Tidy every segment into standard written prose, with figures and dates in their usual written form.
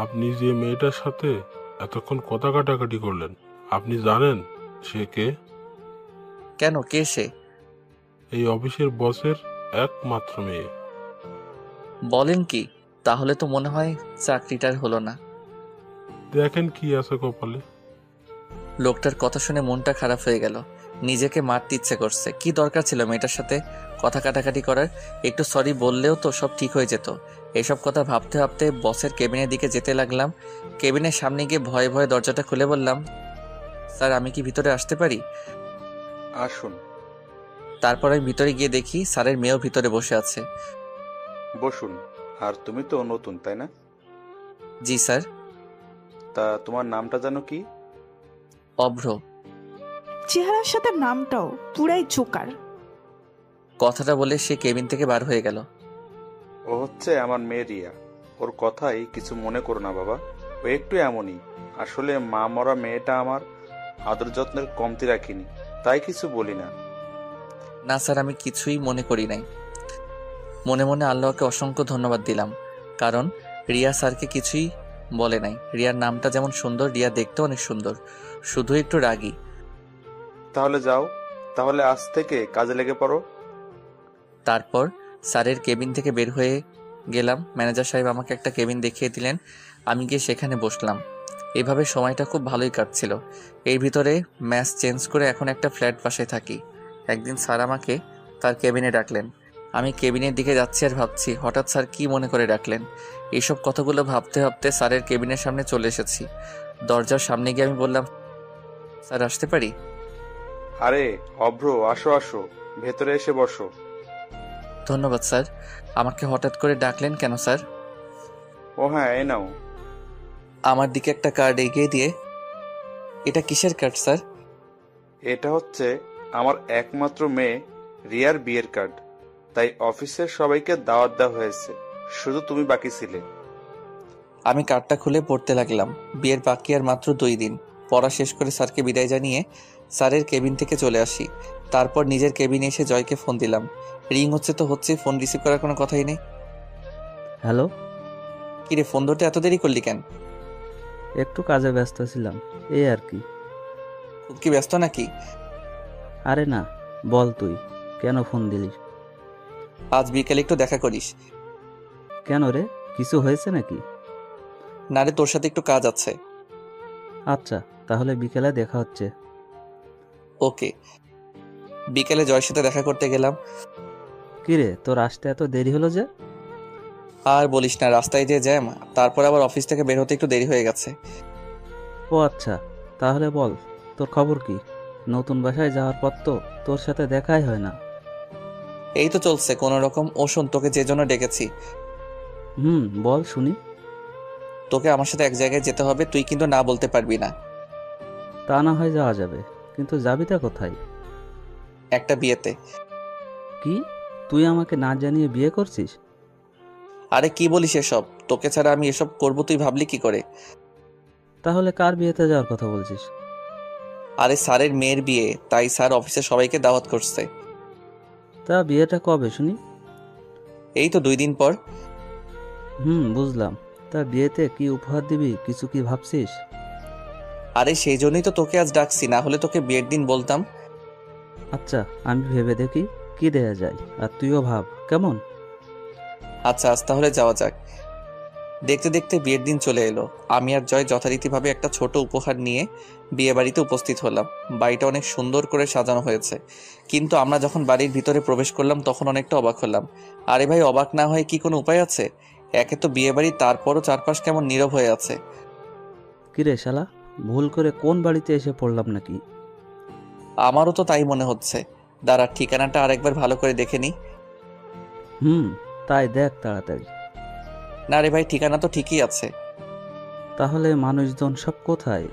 আপনি যে মেয়েটার সাথে এতক্ষণ কথা কাটাকাটি করলেন, আপনি জানেন সে কে? কেন, কে সে? এই অফিসের বসের একমাত্র মেয়ে। বলেন কি? তাহলে তো মনে হয় চাকরিটার হলো না। দেখেন কি আছে কপালে। লোকটার কথা শুনে মনটা খারাপ হয়ে গেল। নিজেকে মারতে ইচ্ছে করছে। কি দরকার ছিল মেয়েটার সাথে কথা কাটাকাটি করার? একটু সরি বললেও তো সব ঠিক হয়ে যেত। এসব কথা ভাবতে ভাবতে বসের কেবিনের দিকে যেতে লাগলাম। কেবিনের সামনে গিয়ে ভয়ে ভয়ে দরজাটা খুলে বললাম, স্যার আমি কি ভিতরে আসতে পারি? আসুন। তারপর আমি ভিতরে গিয়ে দেখি স্যারের মেয়েও ভিতরে বসে আছে। বসুন। আর তুমি তো নতুন, তাই না? জি স্যার। তা তোমার নামটা জানো কি? অভ্র। চেহারার সাথে নামটাও পুরাই জোকার। কথাটা বলে সে কেবিন থেকে বার হয়ে গেল। ও হচ্ছে আমার মেয়ে রিয়া। ওর কথাই কিছু মনে করো না বাবা। ও একটু এমনই। আসলে মা মরা মেয়েটা আমার আদর যত্নের কমতি রাখিনি, তাই কিছু বলি না। না স্যার, আমি কিছুই মনে করি নাই। মনে মনে আল্লাহকে অসংখ্য ধন্যবাদ দিলাম, কারণ রিয়া স্যারকে কিছুই বলে নাই। রিয়ার নামটা যেমন সুন্দর, রিয়া দেখতেও অনেক সুন্দর, শুধু একটু রাগী। তাহলে যাও, তাহলে আজ থেকে কাজে লেগে পড়ো। তারপর স্যারের কেবিন থেকে বের হয়ে গেলাম। ম্যানেজার সাহেব আমাকে একটা কেবিন দেখিয়ে দিলেন। আমি গিয়ে সেখানে বসলাম। এভাবে সময়টা খুব ভালোই কাটছিল। এর ভিতরে ম্যাচ চেঞ্জ করে এখন একটা ফ্ল্যাট বাসায় থাকি। একদিন স্যার আমাকে তার কেবিনে ডাকলেন। আমি কেবিনের দিকে যাচ্ছি আর ভাবছি হঠাৎ স্যার কি মনে করে ডাকলেন। এইসব কথাগুলো ভাবতে ভাবতে স্যারের কেবিনের সামনে চলে এসেছি। দরজার সামনে গিয়ে আমি বললাম, স্যার আসতে পারি? আরে অভ্র, আসো আসো, ভেতরে এসে বসো। ধন্যবাদ স্যার। আমাকে হঠাৎ করে ডাকলেন কেন স্যার? ও হ্যাঁ, এই নাও। আমার দিকে একটা কার্ড এগিয়ে দিয়ে, এটা কিসের কার্ড স্যার? এটা হচ্ছে আমার একমাত্র মেয়ে রিয়ার বিয়ের কার্ড। তাই অফিসের সবাইকে দাওয়াত দেওয়া হয়েছে, শুধু তুমি বাকি ছিলে। আমি কার্ডটা খুলে পড়তে লাগলাম। বিয়ের বাকি আর মাত্র 2 দিন। পড়া শেষ করে স্যারকে বিদায় জানিয়ে স্যারের কেবিন থেকে চলে আসি। তারপর নিজের কেবিনে এসে জয়কে ফোন দিলাম। রিং হচ্ছে তো হচ্ছে, ফোন রিসিভ করার কোনো কথাই নেই। হ্যালো। কিরে, ফোন ধরতে এত দেরি করলি কেন? একটু কাজে ব্যস্ত ছিলাম, এই আর কি। খুব কি ব্যস্ত নাকি? আরে না, বল তুই কেন ফোন দিলি? আজ বিকেলে একটু দেখা করিস। কেন রে, কিছু হয়েছে নাকি? না রে, তোর সাথে একটু কাজ আছে। আচ্ছা, তাহলে বিকেলে দেখা হচ্ছে। ওকে। বিকেলে জয়ের সাথে দেখা করতে গেলাম। কিরে, তোর আসতে এত দেরি হলো যে? আর বলিস না, রাস্তায় যে জ্যাম, তারপর আবার অফিস থেকে বের হতে একটু দেরি হয়ে গেছে। ও আচ্ছা, তাহলে বল তোর খবর কি? নতুন বাসায় যাওয়ার পর তো তোর সাথে দেখাই হয় না। এই তো চলছে কোনো রকম। ও শোন, তোকে যে জন্য ডেকেছি। বল শুনি। তোকে আমার সাথে এক জায়গায় যেতে হবে, তুই কিন্তু না বলতে পারবি না। তা না হয় যাওয়া যাবে, কিন্তু যাবিটা কোথায়? একটা বিয়েতে। কি, তুই আমাকে না জানিয়ে বিয়ে করছিস? আরে কি বলিস এসব? তোকে ছাড়া আমি এসব করব তুই ভাবলি কি করে? তাহলে কার বিয়েতে যাওয়ার কথা বলছিস? আরে স্যারের মেয়ের বিয়ে, তাই স্যার অফিসে সবাইকে দাওয়াত করছে। তা বিয়েটা কবে শুনি? এই তো 2 দিন পর। বুঝলাম। তা বিয়েতে কি উপহার দিবি, কিছু কি ভাবছিস? আরে সেই জন্যই তো তোকে আজ ডাকছি, না হলে তোকে বিয়ের দিন বলতাম। আচ্ছা, আমি ভেবে দেখি কি দেয়া যায়, আর তুইও ভাব কেমন। আচ্ছা, আজ তাহলে যাওয়া যাক। দেখতে দেখতে বিয়ের দিন চলে এলো। আমি আর জয় যথারীতিভাবে একটা ছোট উপহার নিয়ে বিয়ে বাড়িতে উপস্থিত হলাম। বাড়িটা অনেক সুন্দর করে সাজানো হয়েছে, কিন্তু আমরা যখন বাড়ির ভিতরে প্রবেশ করলাম তখন অনেকটা অবাক হলাম। আরে ভাই, অবাক না হয়ে কি কোনো উপায় আছে? একে তো বিয়ে বাড়ি, তারপরও চারপাশ কেমন নীরব হয়ে আছে। কিরে শালা, ভুল করে কোন বাড়িতে এসে পড়লাম নাকি? আমারও তো তাই মনে হচ্ছে। দাঁড়া, ঠিকানাটা আরেকবার ভালো করে দেখে নি। তাই দেখ তাড়াতাড়ি। না রে ভাই, ঠিকানা তো ঠিকই আছে। তাহলে মানুষজন সব কোথায়?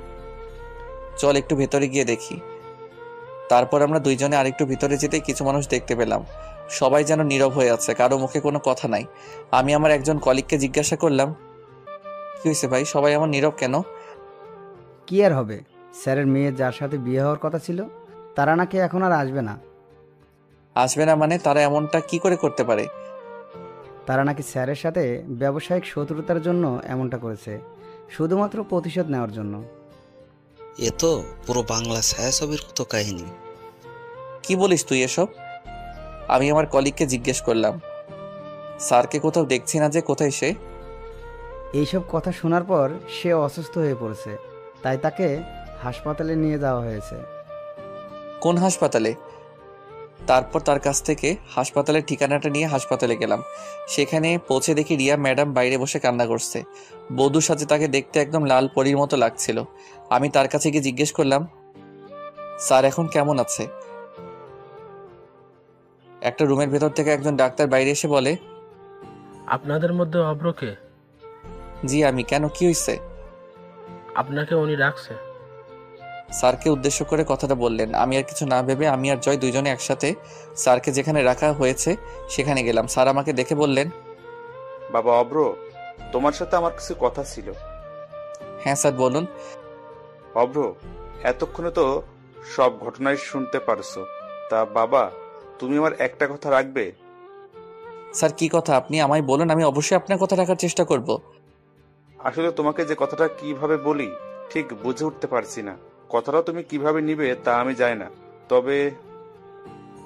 চল একটু ভেতরে গিয়ে দেখি। তারপর আমরা দুইজনে আরেকটু ভিতরে যেতে কিছু মানুষ দেখতে পেলাম। সবাই যেন নীরব হয়ে আছে, কারো মুখে কোনো কথা নাই। আমি আমার একজন কলিগকে জিজ্ঞাসা করলাম, কি হয়েছে ভাই, সবাই আমার নীরব কেন? কি আর হবে, স্যারের মেয়ে যার সাথে বিয়ে হওয়ার কথা ছিল তারা নাকি এখন আর আসবে না। আসবে না মানে? তারা এমনটা কি করে করতে পারে? তারা নাকি স্যারের সাথে ব্যবসায়িক শত্রুতার জন্য এমনটা করেছে, শুধুমাত্র প্রতিশোধ নেওয়ার জন্য। এ তো পুরো বাংলা ছায়াছবির মতো কাহিনী। কি বলিস তুই এসব? আমি আমার কলিগকে জিজ্ঞেস করলাম। স্যারকে কোথাও দেখছি না যে, কোথায় সে? এইসব কথা শোনার পর সে অসুস্থ হয়ে পড়েছে, তাই তাকে হাসপাতালে নিয়ে যাওয়া হয়েছে। কোন হাসপাতালে? তারপর তার কাছ থেকে হাসপাতালের ঠিকানাটা নিয়ে হাসপাতালে গেলাম। সেখানে পৌঁছে দেখি রিয়া ম্যাডাম বাইরে বসে কান্না করছে। বধূর সাথে তাকে দেখতে একদম লাল পরীর মতো লাগছিল। আমি তার কাছে গিয়ে জিজ্ঞেস করলাম, স্যার এখন কেমন আছে? একটা রুমের ভেতর থেকে একজন ডাক্তার বাইরে এসে বলে, আপনাদের মধ্যে অভ্রকে? জি আমি। কেন, কি হয়েছে? আপনাকে উনি রাখছে। স্যারকে উদ্দেশ্য করে কথাটা বললেন। আমি আর কিছু না ভেবে আমি আর জয় দুইজনে একসাথে স্যারকে যেখানে রাখা হয়েছে সেখানে গেলাম। স্যার আমাকে দেখে বললেন, বাবা অব্র, তোমার সাথে আমার কিছু কথা ছিল। হ্যাঁ স্যার বলুন। অব্র, এতক্ষণে তো সব ঘটনাই শুনতে পারছো, তা বাবা তুমি আমার একটা কথা রাখবে? স্যার কি কথা? আপনি আমায় বলুন, আমি অবশ্যই আপনার কথা রাখার চেষ্টা করব। আসলে তোমাকে যে কথাটা কিভাবে বলি ঠিক বুঝে উঠতে পারছি না। কথাটা তুমি কিভাবে নিবে তা আমি জানি না, তবে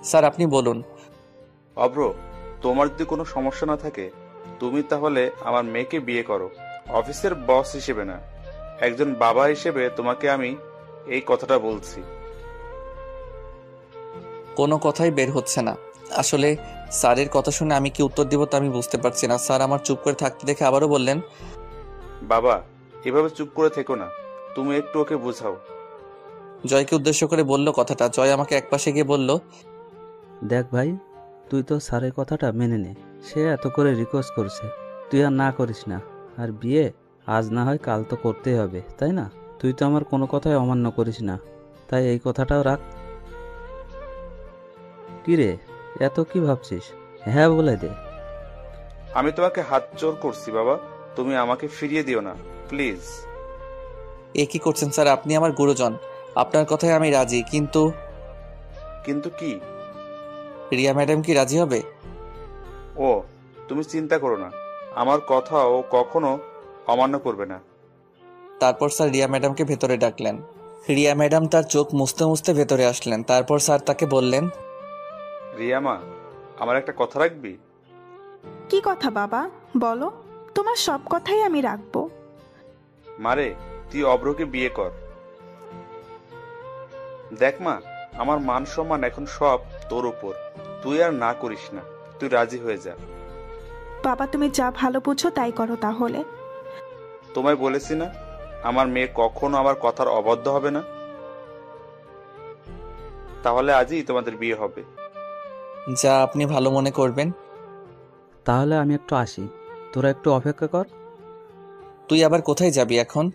স্যার আপনি বলুন। অব্র, তোমার যদি কোনো সমস্যা না থাকে তুমি তাহলে আমার মেয়েকে বিয়ে করো। অফিসের বস হিসেবে না, একজন বাবা হিসেবে তোমাকে আমি এই কথাটা বলছি। কোনো কথাই বের হচ্ছে না। আসলে স্যারের কথা শুনে আমি কি উত্তর দিব তা আমি বুঝতে পারছি না। স্যার আমার চুপ করে থাকতে দেখে আবারও বললেন, বাবা এভাবে চুপ করে থেকো না, তুমি একটু ওকে বোঝাও। জয়কে উদ্দেশ্য করে বলল কথাটা। জয় আমাকে একপাশে গিয়ে বলল, দেখ ভাই, তুই তো স্যারের কথাটা মেনে নে। সে এত করে রিকোয়েস্ট করছে, তুই আর না করিস না। আর বিয়ে আজ না হয় কাল তো করতেই হবে, তাই না? তুই তো আমার কোনো কথাই অমান্য করিস না, তাই এই কথাটাও রাখ। কি রে, এত কি ভাবছিস? হ্যাঁ বলে দে। আমি তোমাকে হাত জোর করছি বাবা, তুমি আমাকে ফিরিয়ে দিও না প্লিজ। এ কি করছেন স্যার? আপনি আমার গুরুজন, আপনার কথায় আমি রাজি। কিন্তু কিন্তু কি? রিয়া ম্যাডাম কি রাজি হবে? ও তুমি চিন্তা করো না, আমার কথা ও কখনো অমান্য করবে না। তারপর স্যার রিয়া ম্যাডামকে ভেতরে ডাকলেন। রিয়া ম্যাডাম তার চোখ মুছতে মুছতে ভেতরে আসলেন। তারপর স্যার তাকে বললেন, রিয়া মা, আমার একটা কথা রাখবি? কি কথা বাবা, বলো। তোমার সব কথাই আমি রাখবো। মারে, তুই অব্রকে বিয়ে কর। দেখ মা, আমার মান সম্মান এখন সব তোর উপর, তুই আর না করিস না, তুই রাজি হয়ে যা। বাবা তুমি যা ভালো বুঝো তাই করো তাহলে। তোমায় বলেছি না, আমার মেয়ে কখনো আমার কথার অবাধ্য হবে না। তাহলে আজই তোমাদের বিয়ে হবে। যা আপনি ভালো মনে করবেন। তাহলে আমি একটু আসি, তোরা একটু অপেক্ষা কর। তুই আবার কোথায় যাবি এখন?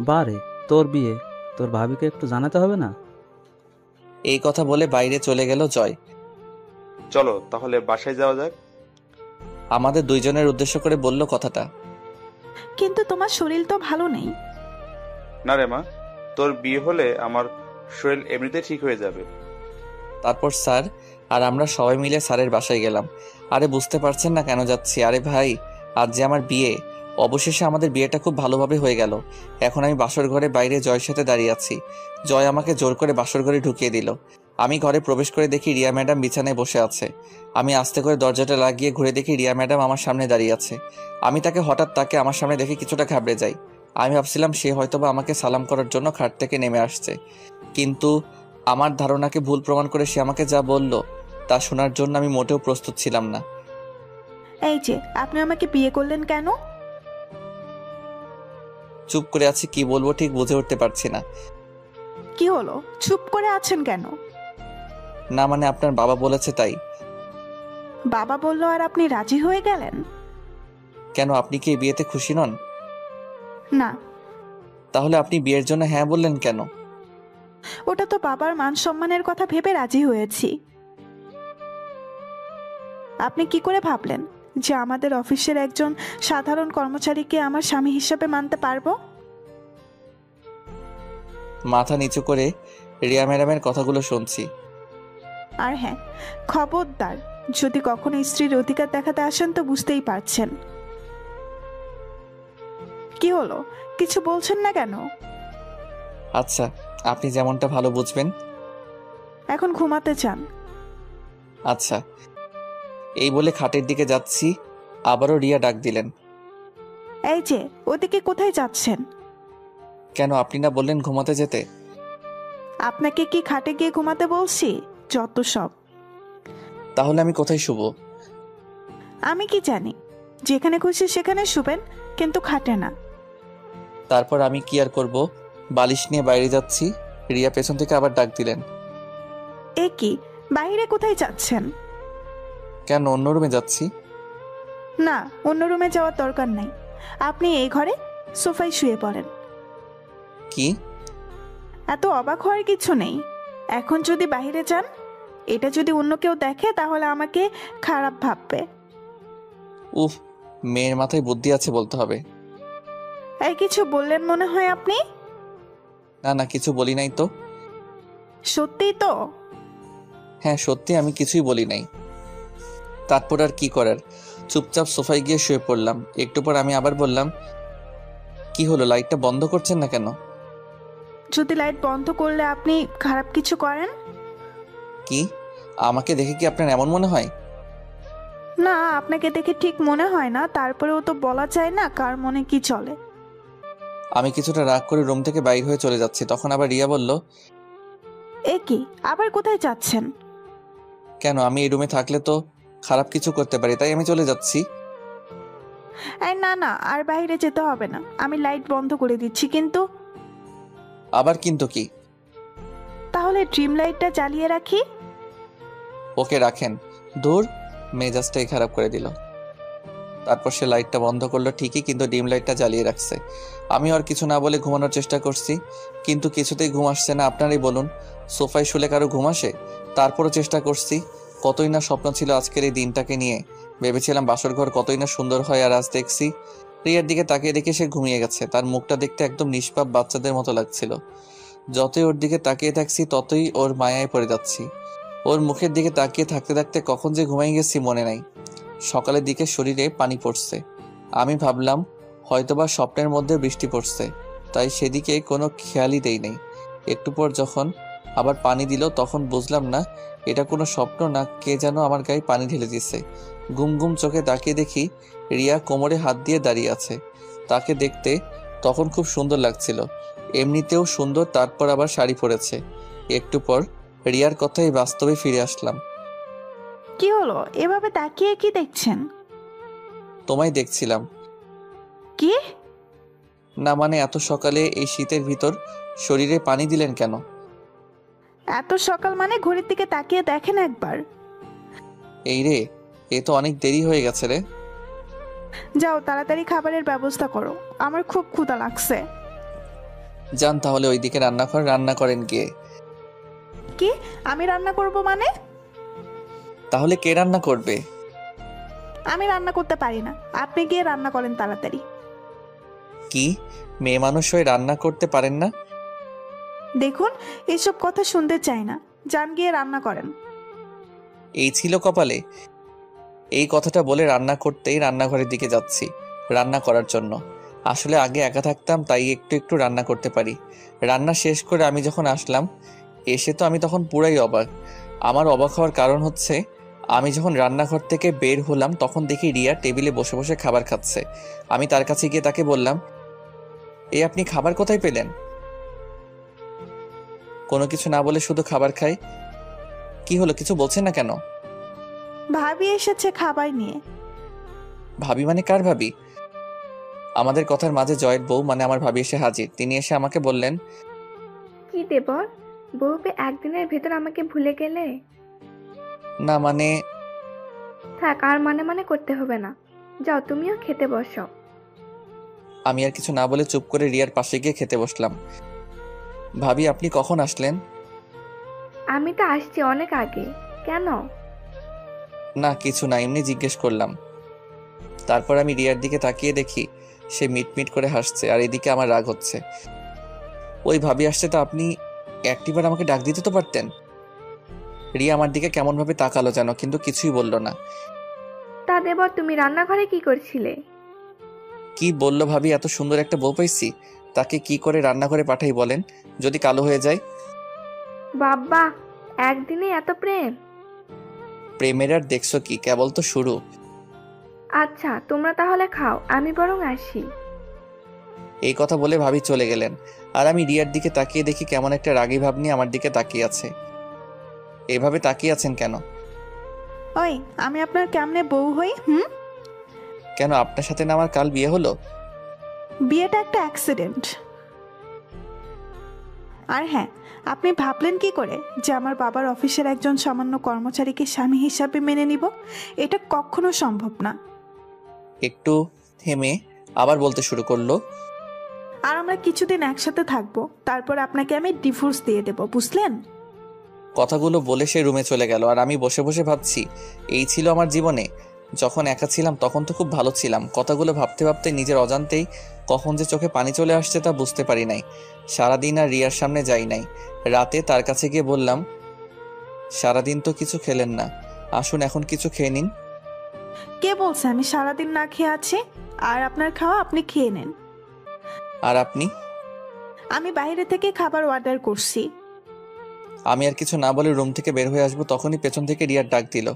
বারে, তোর বিয়ে, তোর ভাবিকে একটু জানাতে হবে না? এই কথা বলে বাইরে চলে গেল জয়। চলো তাহলে বাসায় যাওয়া যাক। আমাদের দুইজনের উদ্দেশ্য করে বলল কথাটা। কিন্তু তোমার শরীর তো ভালো নেই। না রে মা, তোর বিয়ে হলে আমার শরীর এমনিতে ঠিক হয়ে যাবে। তারপর স্যার আর আমরা সবাই মিলে স্যারের বাসায় গেলাম। আরে বুঝতে পারছেন না কেন যাচ্ছি? আরে ভাই, আজ যে আমার বিয়ে। অবশেষে আমাদের বিয়েটা খুব ভালোভাবে হয়ে গেল। এখন আমি বাসর ঘরে বাইরে জয়ের সাথে দাঁড়িয়ে আছি। জয় আমাকে জোর করে বাসর ঘরে ঢুকিয়ে দিল। আমি ঘরে প্রবেশ করে দেখি রিয়া ম্যাডাম বিছানায় বসে আছে। আমি আস্তে করে দরজাটা লাগিয়ে ঘুরে দেখি রিয়া ম্যাডাম আমার সামনে দাঁড়িয়ে আছে। আমি তাকে আমার সামনে দেখে কিছুটা ঘাবড়ে যাই। আমি ভাবছিলাম সে হয়তোবা আমাকে সালাম করার জন্য খাট থেকে নেমে আসছে, কিন্তু আমার ধারণাকে ভুল প্রমাণ করে সে আমাকে যা বলল তা শোনার জন্য আমি মোটেও প্রস্তুত ছিলাম না। এই যে আপনি আমাকে বিয়ে করলেন কেন? চুপ করে আছি, কি বলবো ঠিক বুঝে উঠতে পারছি না। কি হলো, চুপ করে আছেন কেন? না মানে আপনার বাবা বলেছে তাই। বাবা বললো আর আপনি রাজি হয়ে গেলেন? কেন, আপনি কি এই বিয়েতে খুশি নন? না। তাহলে আপনি বিয়ের জন্য হ্যাঁ বললেন কেন? ওটা তো বাবার মান সম্মানের কথা ভেবে রাজি হয়েছি। আপনি কি করে ভাবলেন যে আমাদের অফিসের একজন সাধারণ কর্মচারীকে আমার স্বামী হিসেবে মানতে পারবো? মাথা নিচু করে রিয়া ম্যাডামের কথাগুলো শুনছি। আর হ্যাঁ, খবরদার যদি কখনো স্ত্রীর অধিকার দেখাতে আসেন তো বুঝতেই পারছেন। কি হলো, কিছু বলছেন না কেন? আচ্ছা, আপনি যেমনটা ভালো বুঝবেন। এখন ঘুমাতে চান? আচ্ছা, এই বলে খাটের দিকে যাচ্ছি, আবারও রিয়া ডাক দিলেন। এই যে, ওদিকে কোথায় যাচ্ছেন? কেন, আপনি না বললেন ঘুমাতে যেতে? আপনাকে কি খাটে গিয়ে ঘুমাতে বলছি? যত সব। তাহলে আমি কোথায় শুবো? আমি কি জানি, যেখানে খুশি সেখানে শুবেন, কিন্তু খাটে না। তারপর আমি কি আর করব, বালিশ নিয়ে বাইরে যাচ্ছি, রিয়া পেছন থেকে আবার ডাক দিলেন। এ কি, বাইরে কোথায় যাচ্ছেন? কেন, অন্য রুমে যাচ্ছি। না, অন্য রুমে যাওয়ার দরকার নাই, আপনি এই ঘরে সোফায় শুয়ে পড়েন। কি? এত অবাক হওয়ার কিছু নেই। এখন যদি বাইরে যান, এটা যদি অন্য কেউ দেখে তাহলে আমাকে খারাপ ভাববে। উফ, মেয়ের মাথায় বুদ্ধি আছে বলতে হবে। এই কিছু বললেন মনে হয় আপনি? না না, কিছু বলি নাই তো। সত্যিই তো? হ্যাঁ সত্যি, আমি কিছুই বলি নাই। তারপর আর কি করার, চুপচাপ সোফায় গিয়ে শুয়ে পড়লাম। একটু পর আমি আবার বললাম, কি হলো, লাইটটা বন্ধ করছেন না কেন? যদি লাইট বন্ধ করলে আপনি খারাপ কিছু করেন? কি, আমাকে দেখে কি আপনার এমন মনে হয়? না, আপনাকে দেখে ঠিক মনে হয় না, তারপরেও তো বলা যায় না কার মনে কি চলে। আমি কিছুটা রাগ করে রুম থেকে বাইর হয়ে চলে যাচ্ছি, তখন আবার রিয়া বলল, এ কি, আবার কোথায় যাচ্ছেন? কেন, আমি এই রুমে থাকলে তো খারাপ কিছু করতে পারি, তাই আমি চলে যাচ্ছি। এই না না, আর বাইরে যেতে হবে না, আমি লাইট বন্ধ করে দিচ্ছি। কিন্তু? আবার কিন্তু কি? তাহলে ড্রিম লাইটটা জ্বালিয়ে রাখি। ওকে রাখেন। দূর, মেজাজটাই খারাপ করে দিল। তারপর সে লাইটটা বন্ধ করলো ঠিকই, কিন্তু ডিম লাইটটা জ্বালিয়ে রাখছে। আমি আর কিছু না বলে ঘুমানোর চেষ্টা করছি, কিন্তু কিছুতেই ঘুম আসছে না। আপনারাই বলুন, সোফায় শুলে কারো ঘুম আসে? তারপরও চেষ্টা করছি। কতই না স্বপ্ন ছিল আজকের এই দিনটাকে নিয়ে। ভেবেছিলাম বাসর ঘর কতই না সুন্দর হয়, আর আজ দেখছি রিয়ার দিকে তাকিয়ে দেখে সে ঘুমিয়ে গেছে। তার মুখটা দেখতে একদম নিষ্পাপ বাচ্চাদের মতো লাগছিল। যতই ওর দিকে তাকিয়ে থাকছি ততই ওর মায়ায় পড়ে যাচ্ছি। ওর মুখের দিকে তাকিয়ে থাকতে থাকতে কখন যে ঘুমাই গেছি মনে নাই। সকালের দিকে শরীরে পানি পড়ছে। আমি ভাবলাম হয়তোবা স্বপ্নের মধ্যে বৃষ্টি পড়ছে, তাই সেদিকে কোনো খেয়ালই দেই নাই। একটু পর যখন আবার পানি দিল তখন বুঝলাম না এটা কোনো স্বপ্ন না কে যেন আমার গায়ে পানি ঢেলে দিচ্ছে। গুম গুম চোখে তাকিয়ে দেখি রিয়া কোমরে হাত দিয়ে দাঁড়িয়ে আছে। তাকে দেখতে তখন খুব সুন্দর লাগছিল, এমনিতেও সুন্দর, তারপর আবার শাড়ি পরেছে। একটু পর রিয়ার কথাই বাস্তবে ফিরে আসলাম। কি হলো, এভাবে তাকিয়ে কি দেখছেন? তোমায় দেখছিলাম। কি? না মানে, এত সকালে এই শীতের ভিতর শরীরে পানি দিলেন কেন? এত সকাল মানে ঘড়ির দিকে তাকিয়ে দেখেন একবার। এই রে, এ তো অনেক দেরি হয়ে গেছে রে। যাও তাড়াতাড়ি খাবারের ব্যবস্থা করো, আমার খুব ক্ষুধা লাগছে। যান তাহলে ওইদিকে রান্নাঘর, রান্না করেন গিয়ে। কি, আমি রান্না করব মানে? তাহলে কে রান্না করবে? আমি রান্না করতে পারি না, আপনি গিয়ে রান্না করেন তাড়াতাড়ি। কি, মেয়ে মানুষ হয়ে রান্না করতে পারেন না? দেখুন, এসব কথা শুনতে চাই না, যান গিয়ে রান্না করেন। এই ছিল কপালে? এই কথাটা বলে রান্না করতেই রান্নাঘরের দিকে যাচ্ছি রান্না করার জন্য। আসলে আগে একা থাকতাম, তাই একটু একটু রান্না করতে পারি। রান্না শেষ করে আমি যখন আসলাম, এসে তো আমি তখন পুরাই অবাক। আমার অবাক হওয়ার কারণ হচ্ছে, আমি যখন রান্নাঘর থেকে বের হলাম তখন দেখি রিয়া টেবিলে বসে বসে খাবার খাচ্ছে। আমি তার কাছে গিয়ে তাকে বললাম, আপনি খাবার কোথায় পেলেন? কোনো কিছু না বলে শুধু খাবার খাই। কি হলো, কিছু বলছেন না কেন? ভাবি এসেছে খাবার নিয়ে। ভাবি মানে কার ভাবি? আমাদের কথার মাঝে জয়ের বউ মানে আমার ভাবি এসে হাজির। তিনি এসে আমাকে বললেন, কি দেবর, বউ পেয়ে একদিনের ভেতর আমাকে ভুলে গেলে? না মানে। থাক, আর মানে করতে হবে না, যাও তুমিও খেতে বসো। আমি আর কিছু না বলে চুপ করে রিয়ার পাশে গিয়ে খেতে বসলাম। ভাবি, আপনি কখন আসলেন? আমি তো আসছি অনেক আগে। কেন? না কিছু না, এমনি জিজ্ঞেস করলাম। তারপর আমি রিয়ার দিকে তাকিয়ে দেখি সে মিটমিট করে হাসছে, আর এদিকে আমার রাগ হচ্ছে। ওই ভাবি আসছে তো আপনি একটিবার আমাকে ডাক দিতে তো পারতেন। রিয়া আমার দিকে কেমনভাবে তাকালো যেন, কিন্তু কিছুই বলল না। তা দেবর, তুমি রান্নাঘরে কি করছিলে? কি বললো ভাবি, এত সুন্দর একটা বউ পাইছি, তাকে কি করে রান্নাঘরে পাঠাই বলেন, যদি কালো হয়ে যায়? বাবা, একদিনে এত প্রেম! প্রেমের আর দেখছো কি, কেবল তো শুরু। আচ্ছা, তোমরা তাহলে খাও, আমি বরং আসি। এই কথা বলে ভাবি চলে গেলেন, আর আমি রিয়ার দিকে তাকিয়ে দেখি কেমন একটা রাগী ভাব নিয়ে আমার দিকে তাকিয়ে আছে। এভাবে তাকিয়ে আছেন কেন? ওই, আমি আপনার কেমনে বউ হই? কেন, আপনার সাথে না আমার কাল বিয়ে হলো? বিয়েটা একটা অ্যাক্সিডেন্ট। আর হ্যাঁ, আপনি ভাবলেন কি করে যে আমার বাবার অফিসের একজন সামান্য কর্মচারীকে স্বামী হিসাবে মেনে নিব? এটা কখনো সম্ভব না। একটু থেমে আবার বলতে শুরু করলো, আর আমরা কিছুদিন একসাথে থাকবো, তারপর আপনাকে আমি ডিভোর্স দিয়ে দেব, বুঝলেন? কথাগুলো বলে সে রুমে চলে গেল। আর আমি বসে বসে ভাবছি, এই ছিল আমার জীবনে? যখন একা ছিলাম তখন তো খুব ভালো ছিলাম। কথাগুলো ভাবতে ভাবতে নিজের অজান্তেই কখন যে চোখে পানি চলে আসছে তা বুঝতে পারি নাই। সারাদিন আর রিয়ার সামনে যাই নাই। রাতে তার কাছে গিয়ে বললাম, সারাদিন তো কিছু খেলেন না, আসুন এখন কিছু খেয়ে নিন। কে বলছে আমি সারাদিন না খেয়ে আছি? আর আপনার খাওয়া আপনি খেয়ে নেন। আর আপনি? আমি বাইরে থেকে খাবার অর্ডার করছি। আমি আর কিছু না বলে রুম থেকে বের হয়ে আসবো, তখনই পেছন থেকে রিয়ার ডাক দিল,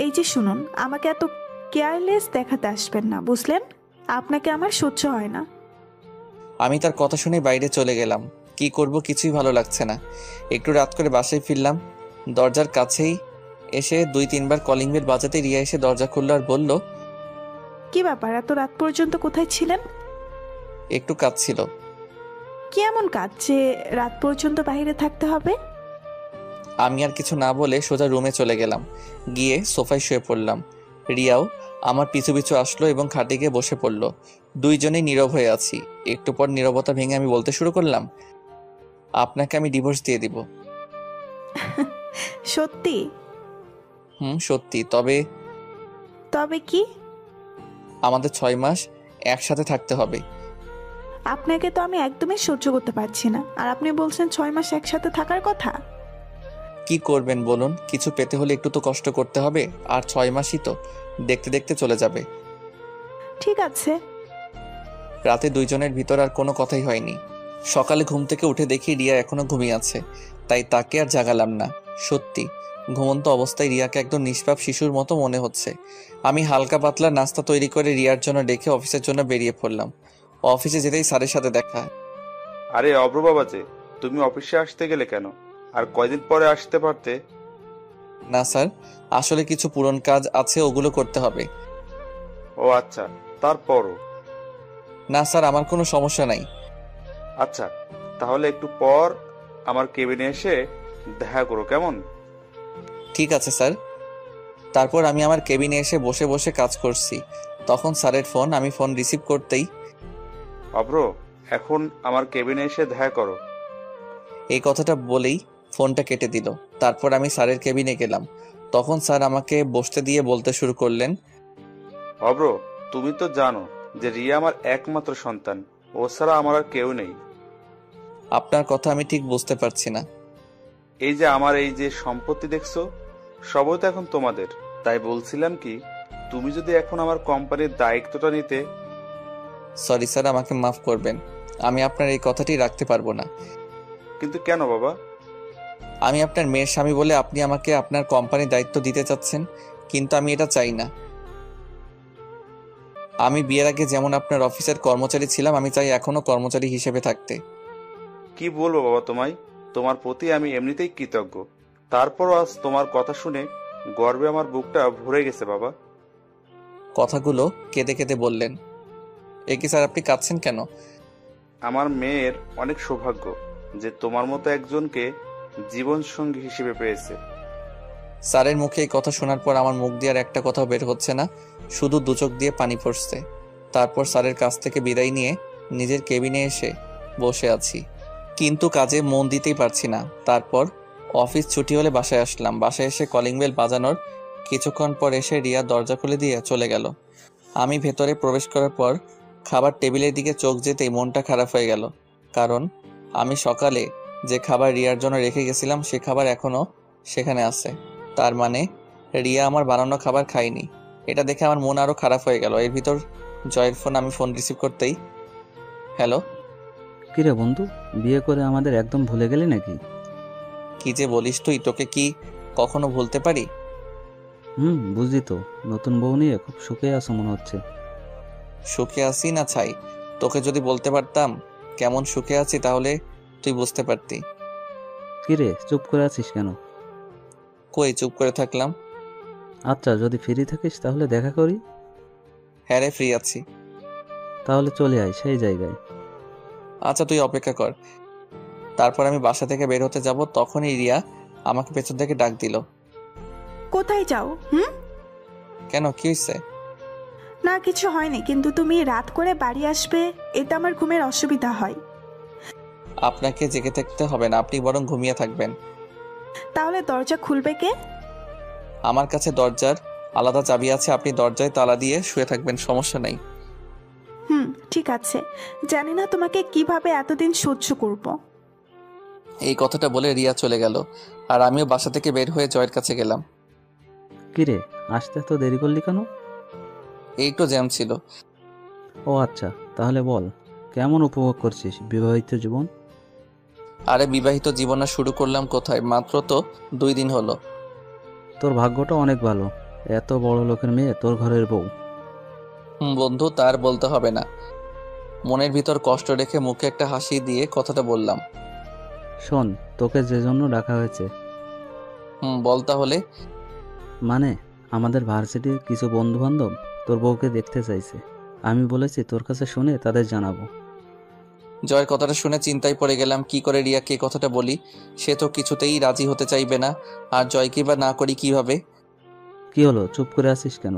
এই যে শুনুন, আমাকে এত কেয়ারলেস দেখাতে আসবেন না, বুঝলেন? আপনাকে আমার সহ্য হয় না। আমি তার কথা শুনে বাইরে চলে গেলাম। কি করব কিছুই ভালো লাগছে না। একটু রাত করে বাসায় ফিরলাম। দরজার কাছেই এসে 2-3 বার কলিং বেল বাজাতে রিয়া এসে দরজা খুলল আর বলল, কি ব্যাপার, এত রাত পর্যন্ত কোথায় ছিলেন? একটু কাজ ছিল। কি এমন কাজ যে রাত পর্যন্ত বাইরে থাকতে হবে? আমি আর কিছু না বলে সোজা রুমে চলে গেলাম। গিয়ে সোফায় শুয়ে পড়লাম। রিয়াও আমার পিছু পিছু আসলো এবং খাটে গিয়ে বসে পড়ল। দুইজনেই নীরব হয়ে আছি। একটু পর নীরবতা ভেঙে আমি বলতে শুরু করলাম, আপনাকে আমি ডিভোর্স দিয়ে দিব। সত্যি? সত্যি। তবে? তবে কি? আমাদের 6 মাস একসাথে থাকতে হবে। আপনাকে তো আমি একদমই সহ্য করতে পারছি না, আর আপনি বলছেন 6 মাস একসাথে থাকার কথা। কি করবেন বলুন, কিছু পেতে হলে একটু তো কষ্ট করতে হবে। আর 6 মাসই তো, দেখতে দেখতে চলে যাবে। ঠিক আছে। রাতে দুইজনের ভিতর আর কোনো কথাই হয়নি। সকালে ঘুম থেকে উঠে দেখি রিয়া এখনো ঘুমিয়ে আছে, তাই তাকে আর জাগালাম না। সত্যি ঘুমন্ত অবস্থায় রিয়াকে একদম নিষ্পাপ শিশুর মতো মনে হচ্ছে। আমি হালকা পাতলা নাস্তা তৈরি করে রিয়ার জন্য ডেকে অফিসের জন্য বেরিয়ে পড়লাম। অফিসে যেতেই স্যারের সাথে দেখা। আরে অব্র বাবা যে, তুমি অফিসে আসতে গেলে কেন? আর কয়দিন পরে আসতে পারতে। না স্যার, আসলে কিছু পুরন কাজ আছে, ওগুলো করতে হবে। ও আচ্ছা, তারপরও? না স্যার, আমার কোনো সমস্যা নাই। আচ্ছা, তাহলে একটু পর আমার কেবিনে এসে দেখা করো, কেমন? ঠিক আছে স্যার। তারপর আমি আমার কেবিনে এসে বসে বসে কাজ করছি। তখন স্যারের ফোন। আমি ফোন রিসিভ করতেই, অব্র, এখন আমার কেবিনে এসে দেখা করো। এই কথাটা বলেই ফোনটা কেটে দিল। তারপর আমি স্যারের কেবিনে গেলাম। তখন স্যার আমাকে বসতে দিয়ে বলতে শুরু করলেন, অব্র, তুমি তো জানো যে রিয়া আমার একমাত্র সন্তান, ও ছাড়া আমার আর কেউ নেই। আপনার কথা আমি ঠিক বুঝতে পারছি না। এই যে আমার এই যে সম্পত্তি দেখছো, সবই তো এখন তোমাদের। তাই বলছিলাম কি, তুমি যদি এখন আমার কোম্পানির দায়িত্বটা নিতে। সরি স্যার, আমাকে মাফ করবেন। আমি আপনার এই কথাটি রাখতে পারবো না। কিন্তু কেন বাবা? আমি আপনার মেয়ের স্বামী বলে আপনি আমাকে আপনার কোম্পানির দায়িত্ব দিতে চাচ্ছেন, কিন্তু আমি এটা চাই না। আমি বিয়ের আগে যেমন আপনার অফিসের কর্মচারী ছিলাম, আমি চাই এখনো কর্মচারী হিসেবে থাকতে। কি বলবো বাবা তোমায়, তোমার প্রতি আমি এমনিতেই কৃতজ্ঞ। তারপরও আজ তোমার কথা শুনে গর্বে আমার বুকটা ভরে গেছে বাবা। কথাগুলো কেঁদে কেঁদে বললেন। এ কি স্যার, আপনি কাঁদছেন কেন? আমার মেয়ের অনেক সৌভাগ্য যে তোমার মতো একজনকে জীবন সঙ্গী হিসেবে পেয়েছে। স্যারের মুখে এই কথা শোনার পর আমার মুখ দিয়ে আর একটা কথাও বের হচ্ছে না, শুধু দু চোখ দিয়ে পানি পড়ছে। তারপর স্যারের কাছ থেকে বিদায় নিয়ে নিজের কেবিনে এসে বসে আছি, কিন্তু কাজে মন দিতেই পারছি না। তারপর অফিস ছুটি হলে বাসায় আসলাম। বাসায় এসে কলিং বেল বাজানোর কিছুক্ষণ পর এসে রিয়া দরজা খুলে দিয়ে চলে গেল। আমি ভেতরে প্রবেশ করার পর খাবার টেবিলের দিকে চোখ যেতেই মনটা খারাপ হয়ে গেল, কারণ আমি সকালে যে খাবার রিয়ার জন্য রেখে গেছিলাম সে খাবার এখনো সেখানে আছে। তার মানে রিয়া আমার বানানো খাবার খায়নি। এটা দেখে আমার মন আরো খারাপ হয়ে গেল। এর ভিতর জয়ের ফোন। আমি ফোন রিসিভ করতেই, হ্যালো। কিরে বন্ধু, বিয়ে করে আমাদের একদম ভুলে গেলি নাকি? কি যে বলিস তুই, তোকে কি কখনো ভুলতে পারি? বুঝি তো, নতুন বউ নিয়ে খুব সুখে আছো মনে হচ্ছে। সুখে আছি না ছাই, তোকে যদি বলতে পারতাম কেমন সুখে আছি তাহলে তুই বুঝতে পারতি। কিরে চুপ করে আছিস কেন? কই চুপ করে থাকলাম? আচ্ছা, যদি ফ্রি থাকিস তাহলে দেখা করি। হ্যাঁ রে, ফ্রি আছি। তাহলে চলে আয় সেই জায়গায়। আচ্ছা তুই অপেক্ষা কর। তারপর আমি বাসা থেকে বের হতে যাব, তখনই রিয়া আমাকে পেছন থেকে ডাক দিল। কোথায় যাও? কেন, কি হয়েছে? না কিছু হয়নি, কিন্তু তুমি রাত করে বাড়ি আসবে, এতে আমার ঘুমের অসুবিধা হয়। আপনাকে জেগে থাকতে হবে না, আপনি বরং ঘুমিয়ে থাকবেন। তাহলে দরজা খুলবে কে? আমার কাছে দরজার আলাদা চাবি আছে, আপনি দরজায় তালা দিয়ে শুয়ে থাকবেন, সমস্যা নাই। ঠিক আছে। জানি না তোমাকে কিভাবে এতদিন সহ্য করব। এই কথাটা বলে রিয়া চলে গেল, আর আমিও বাসা থেকে বের হয়ে জয়ের কাছে গেলাম। কিরে আসতে তো দেরি করলি কেন? এই একটু জ্যাম ছিল। ও আচ্ছা, তাহলে বল কেমন উপভোগ করছিস বিবাহিত জীবন? আরে বিবাহিত জীবন আর শুরু করলাম কোথায়, মাত্র তো 2 দিন হলো। তোর ভাগ্যটা অনেক ভালো, এত বড় লোকের মেয়ে তোর ঘরের বউ। বন্ধু, তার বলতে হবে না। মনের ভিতর কষ্ট রেখে মুখে একটা হাসি দিয়ে কথাটা বললাম। শোন, তোকে যে জন্য ডাকা হয়েছে। বল তাহলে। মানে আমাদের ভার্সিটির কিছু বন্ধু বান্ধব তোর বউকে দেখতে চাইছে। আমি বলেছি তোর কাছে শুনে তাদের জানাবো। জয়ের কথাটা শুনে চিন্তায় পড়ে গেলাম, কি করে রিয়াকে কথাটা বলি। সে তো কিছুতেই রাজি হতে চাইবে না, আর জয়কে বা না করি কিভাবে। কি হলো, চুপ করে আছিস কেন?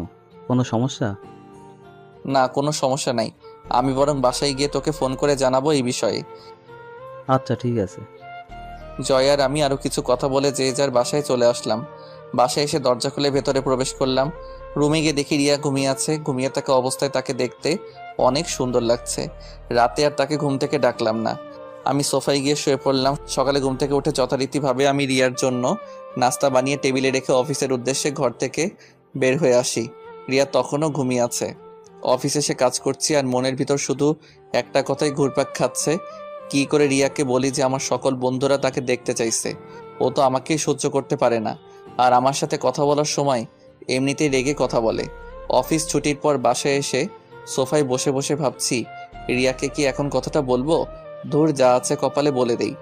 কোনো সমস্যা? না, কোনো সমস্যা নাই। আমি বরং বাসায় গিয়ে তোকে ফোন করে জানাবো এই বিষয়ে। আচ্ছা ঠিক আছে। জয় আর আমি আরো কিছু কথা বলে যে যার বাসায় চলে আসলাম। বাসায় এসে দরজা খুলে ভেতরে প্রবেশ করলাম। রুমে গিয়ে দেখি রিয়া ঘুমিয়ে আছে। ঘুমিয়ে থাকা অবস্থায় তাকে দেখতে অনেক সুন্দর লাগছে। রাতে আর তাকে ঘুম থেকে ডাকলাম না, আমি সোফায় গিয়ে শুয়ে পড়লাম। সকালে ঘুম থেকে উঠে যথারীতিভাবে আমি রিয়ার জন্য নাস্তা বানিয়ে টেবিলে রেখে অফিসের উদ্দেশ্যে ঘর থেকে বের হয়ে আসি। রিয়া তখনও ঘুমিয়ে আছে। অফিসে এসে কাজ করছি আর মনের ভিতর শুধু একটা কথাই ঘুরপাক খাচ্ছে, কি করে রিয়াকে বলি যে আমার সকল বন্ধুরা তাকে দেখতে চাইছে। ও তো আমাকেই সহ্য করতে পারে না, আর আমার সাথে কথা বলার সময় এমনিতেই রেগে কথা বলে। অফিস ছুটির পর বাসায় এসে সোফায় বসে বসে ভাবছি, রিয়াকে কি এখন কথাটা বলবো? ধুর, যা আছে কপালে বলে দেই।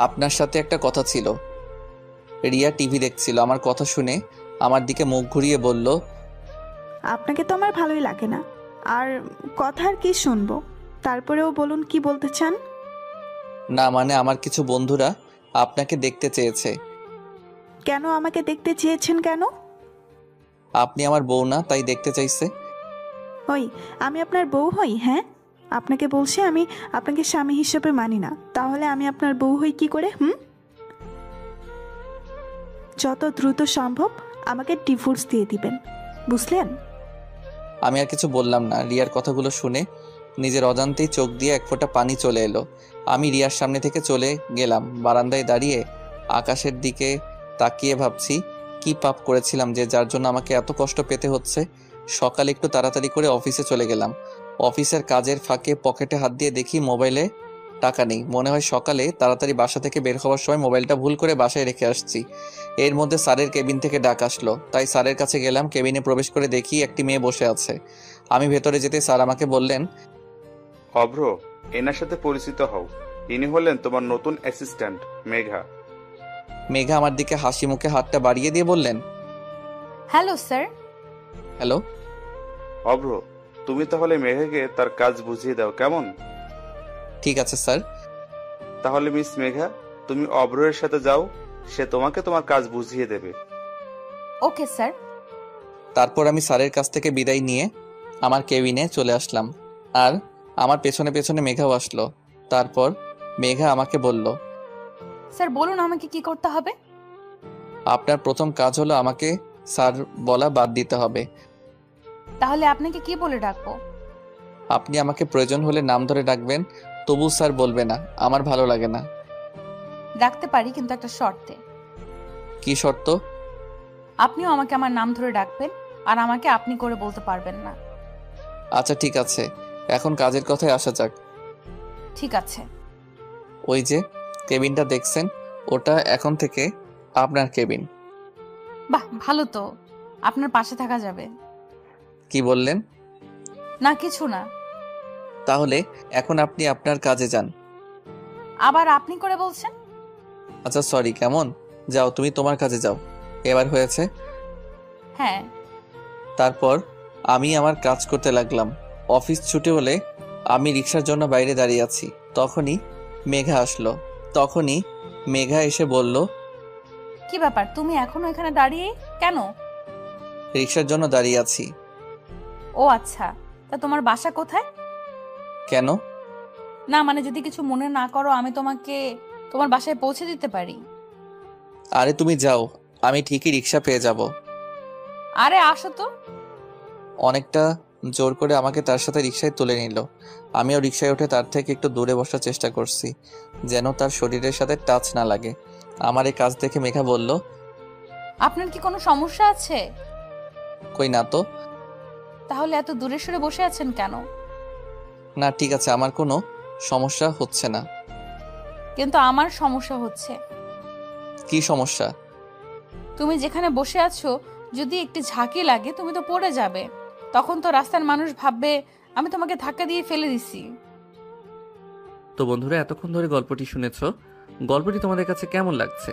আপনার সাথে একটা কথা ছিল। রিয়া টিভি দেখছিল, আমার কথা শুনে আমার দিকে মুখ ঘুরিয়ে বলল, আপনাকে তো আমার ভালোই লাগে না, আর কথা আর কি শুনবো। তারপরেও বলুন কি বলতে চান। না মানে আমার কিছু বন্ধুরা আপনাকে দেখতে চেয়েছে। কেন আমাকে দেখতে চেয়েছেন কেন? আপনি আমার বউ না, তাই দেখতে চাইছে। ওই আমি আপনার বউ হই? হ্যাঁ, আপনাকে বলছি আমি আপনাকে স্বামী হিসেবে মানি না, তাহলে আমি আপনার বউ হই কি করে? যত দ্রুত সম্ভব আমাকে ডিভোর্স দিয়ে দিবেন, বুঝলেন? আমি আর কিছু বললাম না। রিয়ার কথাগুলো শুনে নিজের অজান্তেই চোখ দিয়ে এক ফোঁটা পানি চলে এলো। আমি রিয়ার সামনে থেকে চলে গেলাম। বারান্দায় দাঁড়িয়ে আকাশের দিকে তাকিয়ে ভাবছি, কি পাপ করেছিলাম যে যার জন্য আমাকে এত কষ্ট পেতে হচ্ছে। সকালে একটু তাড়াতাড়ি করে অফিসে চলে গেলাম। অফিসের কাজের ফাঁকে পকেটে হাত দিয়ে দেখি মোবাইলে টাকা নেই। মনে হয় সকালে তাড়াতাড়ি বাসা থেকে বের হওয়ার সময় মোবাইলটা ভুল করে বাসায় রেখে আসছি। এর মধ্যে স্যারের কেবিন থেকে ডাক আসলো, তাই স্যারের কাছে গেলাম। কেবিনে প্রবেশ করে দেখি একটি মেয়ে বসে আছে। আমি ভেতরে যেতে স্যার আমাকে বললেন, অভ্র, এনার সাথে পরিচিত হও, ইনি হলেন তোমার নতুন অ্যাসিস্ট্যান্ট মেঘা। মেঘা আমার দিকে হাসি মুখে হাতটা বাড়িয়ে দিয়ে বললেন, হ্যালো স্যার। হ্যালো। অভ্র, তুমি তাহলে মেঘাকে তার কাজ বুঝিয়ে দাও, কেমন? ঠিক আছে স্যার। তাহলে মিস মেঘা, তুমি অভ্রের সাথে যাও, সে তোমাকে তোমার কাজ বুঝিয়ে দেবে। Okay sir. তারপর আমি স্যারের কাছ থেকে বিদায় নিয়ে আমার কেবিনে চলে আসলাম, আর আমার পেছনে পেছনে মেঘাও আসলো। তারপর মেঘা আমাকে বলল, স্যার বলুন আমাকে কি করতে হবে? আপনার প্রথম কাজ হলো আমাকে স্যার বলা বাদ দিতে হবে। তাহলে আপনাকে কি বলে ডাকবো? আপনি আমাকে প্রয়োজন হলে নাম ধরে ডাকবেন, তবু স্যার বলবে না, আমার ভালো লাগে না। ডাকতে পারি, কিন্তু একটা শর্তে। কি শর্ত? আপনিও আমাকে আমার নাম ধরে ডাকবেন, আর আমাকে আপনি করে বলতে পারবেন না। আচ্ছা ঠিক আছে, এখন কাজের কথায় আসা যাক। ঠিক আছে। ওই যে কেবিনটা দেখছেন, ওটা এখন থেকে আপনার কেবিন। বাহ, ভালো তো, আপনার পাশে থাকা যাবে। কি বললেন? না কিছু না। তাহলে এখন আপনি আপনার কাজে যান। আবার আপনি করে বলছেন? আচ্ছা সরি, কেমন? যাও, তুমি তোমার কাজে যাও। এবার হয়েছে? হ্যাঁ। তারপর আমি আমার কাজ করতে লাগলাম। অফিস ছুটি হলে আমি রিক্সার জন্য বাইরে দাঁড়িয়ে আছি। তখনই মেঘা আসলো। মেঘা এসে বলল, কি ব্যাপার, তুমি এখনো এখানে দাঁড়িয়ে কেন? রিক্সার জন্য দাঁড়িয়ে আছি। ও আচ্ছা, তা তোমার বাসা কোথায়? কেন? না মানে যদি কিছু মনে না করো, আমি তোমাকে তোমার বাসায় পৌঁছে দিতে পারি। আরে তুমি যাও, আমি ঠিকই রিক্সা পেয়ে যাব। আরে আসো তো। অনেকটা জোর করে আমাকে তার সাথে রিক্সায় তুলে নিল। আমিও রিক্সায় উঠে তার থেকে একটু দূরে বসার চেষ্টা করছি, যেন তার শরীরের সাথে টাচ না লাগে। আমার এই কাজ দেখে মেঘা বলল, আপনার কি কোনো সমস্যা আছে? কই না তো। তাহলে এত দূরে সরে বসে আছেন কেন? না ঠিক আছে, আমার কোনো সমস্যা হচ্ছে না। কিন্তু আমার সমস্যা হচ্ছে। কি সমস্যা? তুমি যেখানে বসে আছো, যদি একটু ঝাঁকি লাগে তুমি তো পড়ে যাবে। তখন তো রাস্তার মানুষ ভাববে আমি তোমাকে ধাক্কা দিয়ে ফেলে দিছি। তো বন্ধুরা, এতক্ষণ ধরে গল্পটি শুনেছ। গল্পটি তোমাদের কাছে কেমন লাগছে?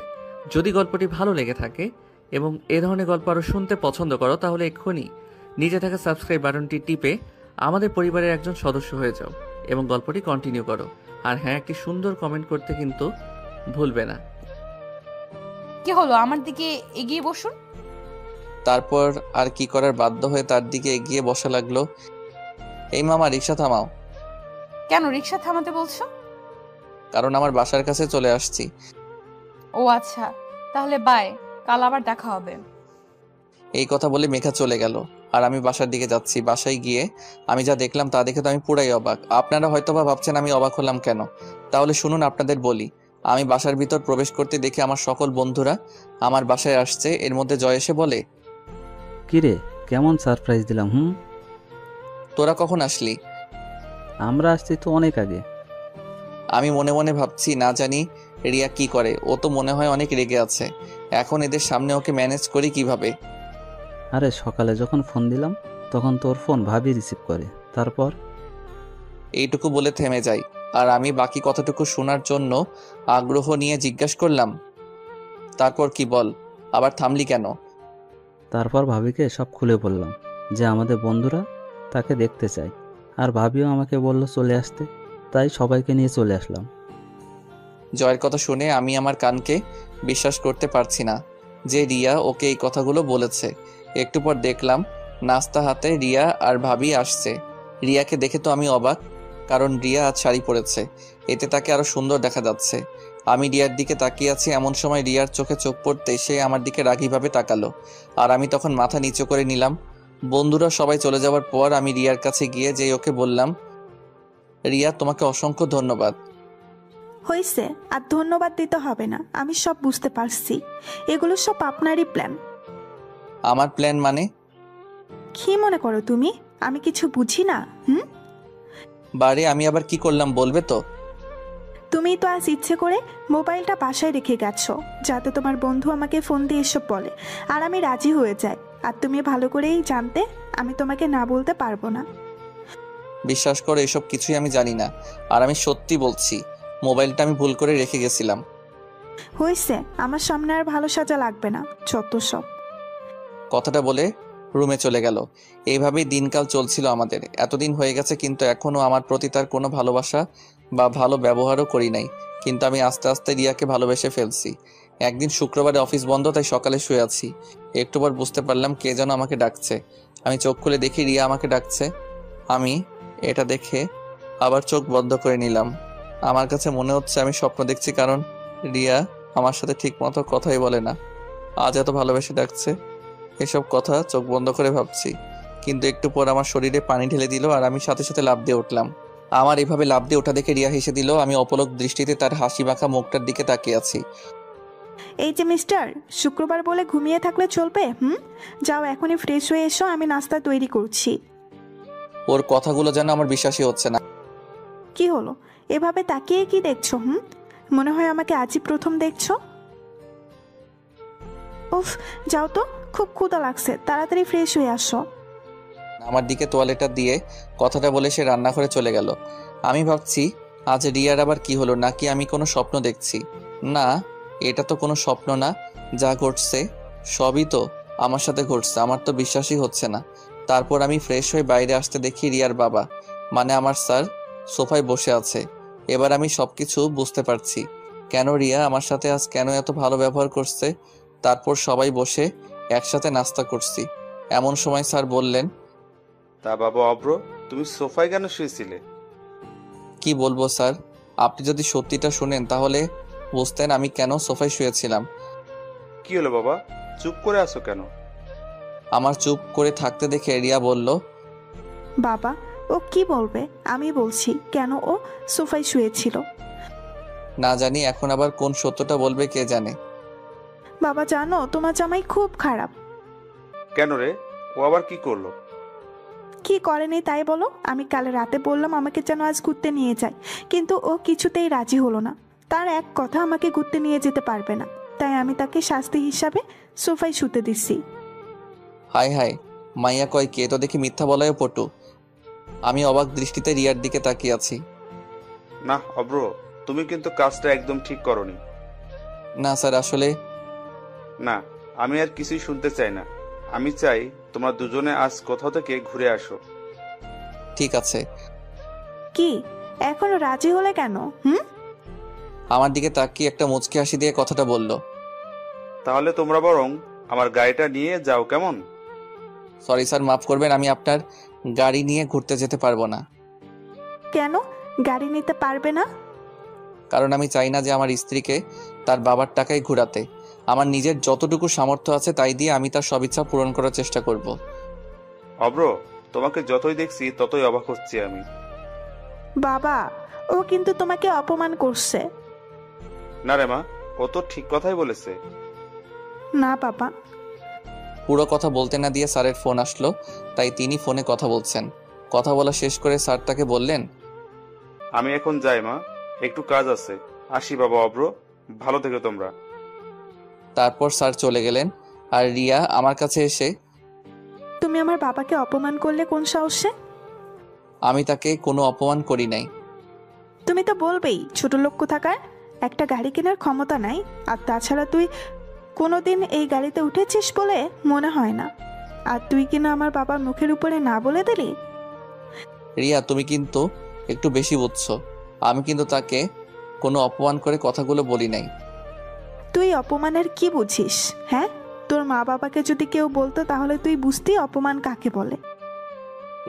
যদি গল্পটি ভালো লেগে থাকে এবং এ ধরনের গল্প আরও শুনতে পছন্দ করো, তাহলে এক্ষুনি নিচে থাকা সাবস্ক্রাইব বাটনটি টিপে আমাদের পরিবারের একজন সদস্য হয়ে যাও এবং গল্পটি কন্টিনিউ করো। আর হ্যাঁ, একটি সুন্দর কমেন্ট করতে কিন্তু ভুলবে না। কি হলো, আমার দিকে এগিয়ে বসুন। তারপর আর কি করার, বাধ্য হয়ে তার দিকে এগিয়ে বসা লাগলো। এই মামা, রিক্সা থামাও। কেন রিক্সা থামাতে বলছো? কারণ আমার বাসার কাছে চলে আসছি। ও আচ্ছা, তাহলে বাই, কাল আবার দেখা হবে। এই কথা বলে মেঘা চলে গেল আর আমি বাসার দিকে যাচ্ছি। বাসায় গিয়ে আমি যা দেখলাম তা দেখে তো আমি পুরাই অবাক। আপনারা হয়তোবা ভাবছেন আমি অবাক হলাম কেন, তাহলে শুনুন আপনাদের বলি। আমি বাসার ভিতর প্রবেশ করতে দেখে আমার সকল বন্ধুরা আমার বাসায় আসছে। এর মধ্যে জয় এসে বলে, কিরে, কেমন সারপ্রাইজ দিলাম? তোরা কখন আসলি? আমরা আসছি তো অনেক আগে। আমি মনে মনে ভাবছি, না জানি রিয়া কি করে, ও তো মনে হয় অনেক রেগে আছে। এখন এদের সামনে ওকে ম্যানেজ করি কিভাবে? আরে সকালে যখন ফোন দিলাম তখন তোর ফোন ভাবি রিসিভ করে, তারপর? এইটুকু বলে থেমে যাই আর আমি বাকি কথাটুকু শোনার জন্য আগ্রহ নিয়ে জিজ্ঞাসা করলাম, তারপর কি বল, আবার থামলি কেন? তারপর ভাবিকে সব খুলে বললাম যে আমাদের বন্ধুরা তাকে দেখতে চায়, আর ভাবিও আমাকে বলল চলে আসতে, তাই সবাইকে নিয়ে চলে আসলাম। জয়ের কথা শুনে আমি আমার কানকে বিশ্বাস করতে পারছি না যে রিয়া ওকে এই কথাগুলো বলেছে। একটু পর দেখলাম নাস্তা হাতে রিয়া আর ভাবি আসছে। রিয়াকে দেখে তো আমি অবাক, কারণ রিয়া আজ শাড়ি পরেছে, এতে তাকে আরো সুন্দর দেখা যাচ্ছে। আমি রিয়ার দিকে তাকিয়ে আছি, এমন সময় রিয়ার চোখে চোখ পড়তে সে আমার দিকে রাগীভাবে তাকালো আর আমি তখন মাথা নিচু করে নিলাম। বন্ধুরা সবাই চলে যাওয়ার পর আমি রিয়ার কাছে গিয়ে যে ওকে বললাম, রিয়া তোমাকে অসংখ্য ধন্যবাদ। হয়েছে, আর ধন্যবাদ দিতে হবে না, আমি সব বুঝতে পারছি। এগুলো সব আপনারই প্ল্যান। আমার প্ল্যান মানে? কি মনে করো তুমি আমি কিছু বুঝি না? বারে, আমি আবার কি করলাম বলবে তো? তুমি তো আজ ইচ্ছে করে মোবাইলটা বাসায় রেখে গেছো যাতে তোমার বন্ধু আমাকে ফোন দিয়ে এসব বলে, আর আমি রাজি হয়ে যাই। আর তুমি ভালো করেই জানতে আমি তোমাকে না বলতে পারবো না। বিশ্বাস করো, এসব কিছুই আমি জানি না, আর আমি সত্যি বলছি মোবাইলটা আমি ভুল করে রেখে গেছিলাম। হয়েছে, আমার সামনে আর ভালো সাজা লাগবে না, যত সব। কথাটা বলে রুমে চলে গেল। এইভাবেই দিনকাল চলছিল আমাদের। এতদিন হয়ে গেছে কিন্তু এখনো আমার প্রতি তার কোনো ভালোবাসা বা ভালো ব্যবহারও করি নাই, কিন্তু আমি আস্তে আস্তে রিয়াকে ভালোবেসে ফেলছি। একদিন শুক্রবারে অফিস বন্ধ, তাই সকালে শুয়ে আছি। একটু পর বুঝতে পারলাম কে যেন আমাকে ডাকছে। আমি চোখ খুলে দেখি রিয়া আমাকে ডাকছে। আমি এটা দেখে আবার চোখ বন্ধ করে নিলাম। আমার কাছে মনে হচ্ছে আমি স্বপ্ন দেখছি, কারণ রিয়া আমার সাথে ঠিক মতো কথাই বলে না, আজ এত ভালোবেসে ডাকছে। এসব কথা চোখ বন্ধ করে ভাবছি, কিন্তু একটু পর আমার শরীরে পানি ঢেলে দিল আর আমি সাথে সাথে লাফ দিয়ে উঠলাম। আমার এভাবে লাফ দিয়ে ওঠা দেখে রিয়া হেসে দিল। আমি অপলক দৃষ্টিতে তার হাসি মাখা মুখটার দিকে তাকিয়ে আছি। এই যে মিস্টার, শুক্রবার বলে ঘুমিয়ে থাকলে চলবে? যাও এখনই ফ্রেশ হয়ে এসো, আমি নাস্তা তৈরি করছি। ওর কথাগুলো যেন আমার বিশ্বাসই হচ্ছে না। কি হলো, এভাবে তাকিয়ে কি দেখছো? মনে হয় আমাকে আজই প্রথম দেখছো? উফ, যাও তো, খুব ক্ষুধা লাগছে, তাড়াতাড়ি ফ্রেশ হয়ে আসো। আমার দিকে তোয়ালেটা দিয়ে কথাটা বলে সে রান্নাঘরে চলে গেল। আমি ভাবছি আজ রিয়ার আবার কি হলো, নাকি আমি কোনো স্বপ্ন দেখছি? না, এটা তো কোনো স্বপ্ন না, যা ঘটছে সবই তো আমার সাথে ঘটছে। আমার তো বিশ্বাসই হচ্ছে না। তারপর আমি ফ্রেশ হয়ে বাইরে আসতে দেখি রিয়ার বাবা, মানে আমার স্যার, সোফায় বসে আছে। এবার আমি সবকিছু বুঝতে পারছি, কেন রিয়া আমার সাথে আজ কেন এত ভালো ব্যবহার করছে। তারপর সবাই বসে একসাথে নাস্তা করছি। এমন সময় স্যার বললেন, তা বাবা অব্র, তুমি সোফায় কেন শুয়েছিলে? কি বলবো স্যার, আপনি যদি সত্যিটা শুনেন তাহলে বুঝতেন আমি কেন সোফায় শুয়েছিলাম। কি হলো বাবা, চুপ করে আছো কেন? আমার চুপ করে থাকতে দেখে রিয়া বলল, বাবা, ও কি বলবে? আমি বলছি কেন ও সোফায় শুয়েছিল। না জানি এখন আবার কোন সত্যটা বলবে কে জানে। বাবা জানো, তোমার জামাই খুব খারাপ। কেন রে, ও আবার কি করলো? কি করেনি তাই বলো? আমি কাল রাতে বললাম আমাকে যেন আজ ঘুরতে নিয়ে যায়, কিন্তু ও কিছুতেই রাজি হলো না। তার এক কথা, আমাকে ঘুরতে নিয়ে যেতে পারবে না, তাই আমি তাকে শাস্তি হিসাবে সোফায় শুতে দিচ্ছি। হায় হায়, মাইয়া কয় কে, তো দেখি মিথ্যা বলায় পটু। আমি অবাক দৃষ্টিতে রিয়ার দিকে তাকিয়ে আছি। না অব্র, তুমি কিন্তু কাজটা একদম ঠিক করনি। না স্যার, আসলে না, আমি আর কিছুই শুনতে চাই না। আমি চাই তোমরা দুজনে আজ কোথাও থেকে ঘুরে আসো। ঠিক আছে। কি, এখনো রাজি হলে কেন? আমার দিকে তাকিয়ে একটা মুচকি হাসি দিয়ে কথাটা বলল, তাহলে তোমরা বরং আমার গাড়িটা নিয়ে যাও, কেমন? সরি স্যার, মাফ করবেন, আমি আপনার গাড়ি নিয়ে ঘুরতে যেতে পারবো না। কেন গাড়ি নিতে পারবে না? কারণ আমি চাই না যে আমার স্ত্রীকে তার বাবার টাকায় ঘোরাতে। আমার নিজের যতটুকু সামর্থ্য আছে তাই দিয়ে আমি তার সব ইচ্ছা পূরণ করার চেষ্টা করব। অব্র, তোমাকে যতই দেখছি ততই অবাক হচ্ছি আমি। বাবা, ও কিন্তু তোমাকে অপমান করছে। না রে মা, ও তো ঠিক কথাই বলেছে। না বাবা। পুরো কথা বলতে না দিয়ে স্যারের ফোন আসলো, তাই তিনি ফোনে কথা বলছেন। কথা বলা শেষ করে স্যার তাকে বললেন, আমি এখন যাই মা, একটু কাজ আছে। আসি বাবা অব্র, ভালো থেকো তোমরা। তারপর স্যার চলে গেলেন। আর রিয়া আমার কাছে এসে, তুমি আমার বাবাকে অপমান করলে কোন সাহসে? আমি তাকে কোনো অপমান করি নাই। তুমি তো বলবেই ছোট লোক কোথাকার, একটা গাড়ি কেনার ক্ষমতা নাই, আর তাছাড়া তুই কোনোদিন এই গাড়িতে উঠেছিস বলে মনে হয় না, আর তুই কিনা আমার বাবার মুখের উপরে না বলে দিলি। রিয়া, তুমি কিন্তু একটু বেশি বুঝছো। আমি কিন্তু তাকে কোনো অপমান করে কথাগুলো বলি নাই। তুই অপমানের কি বুঝিস? হ্যাঁ, তোর মা বাবাকে যদি কেউ বলতো তাহলে তুই বুঝতি অপমান কাকে বলে।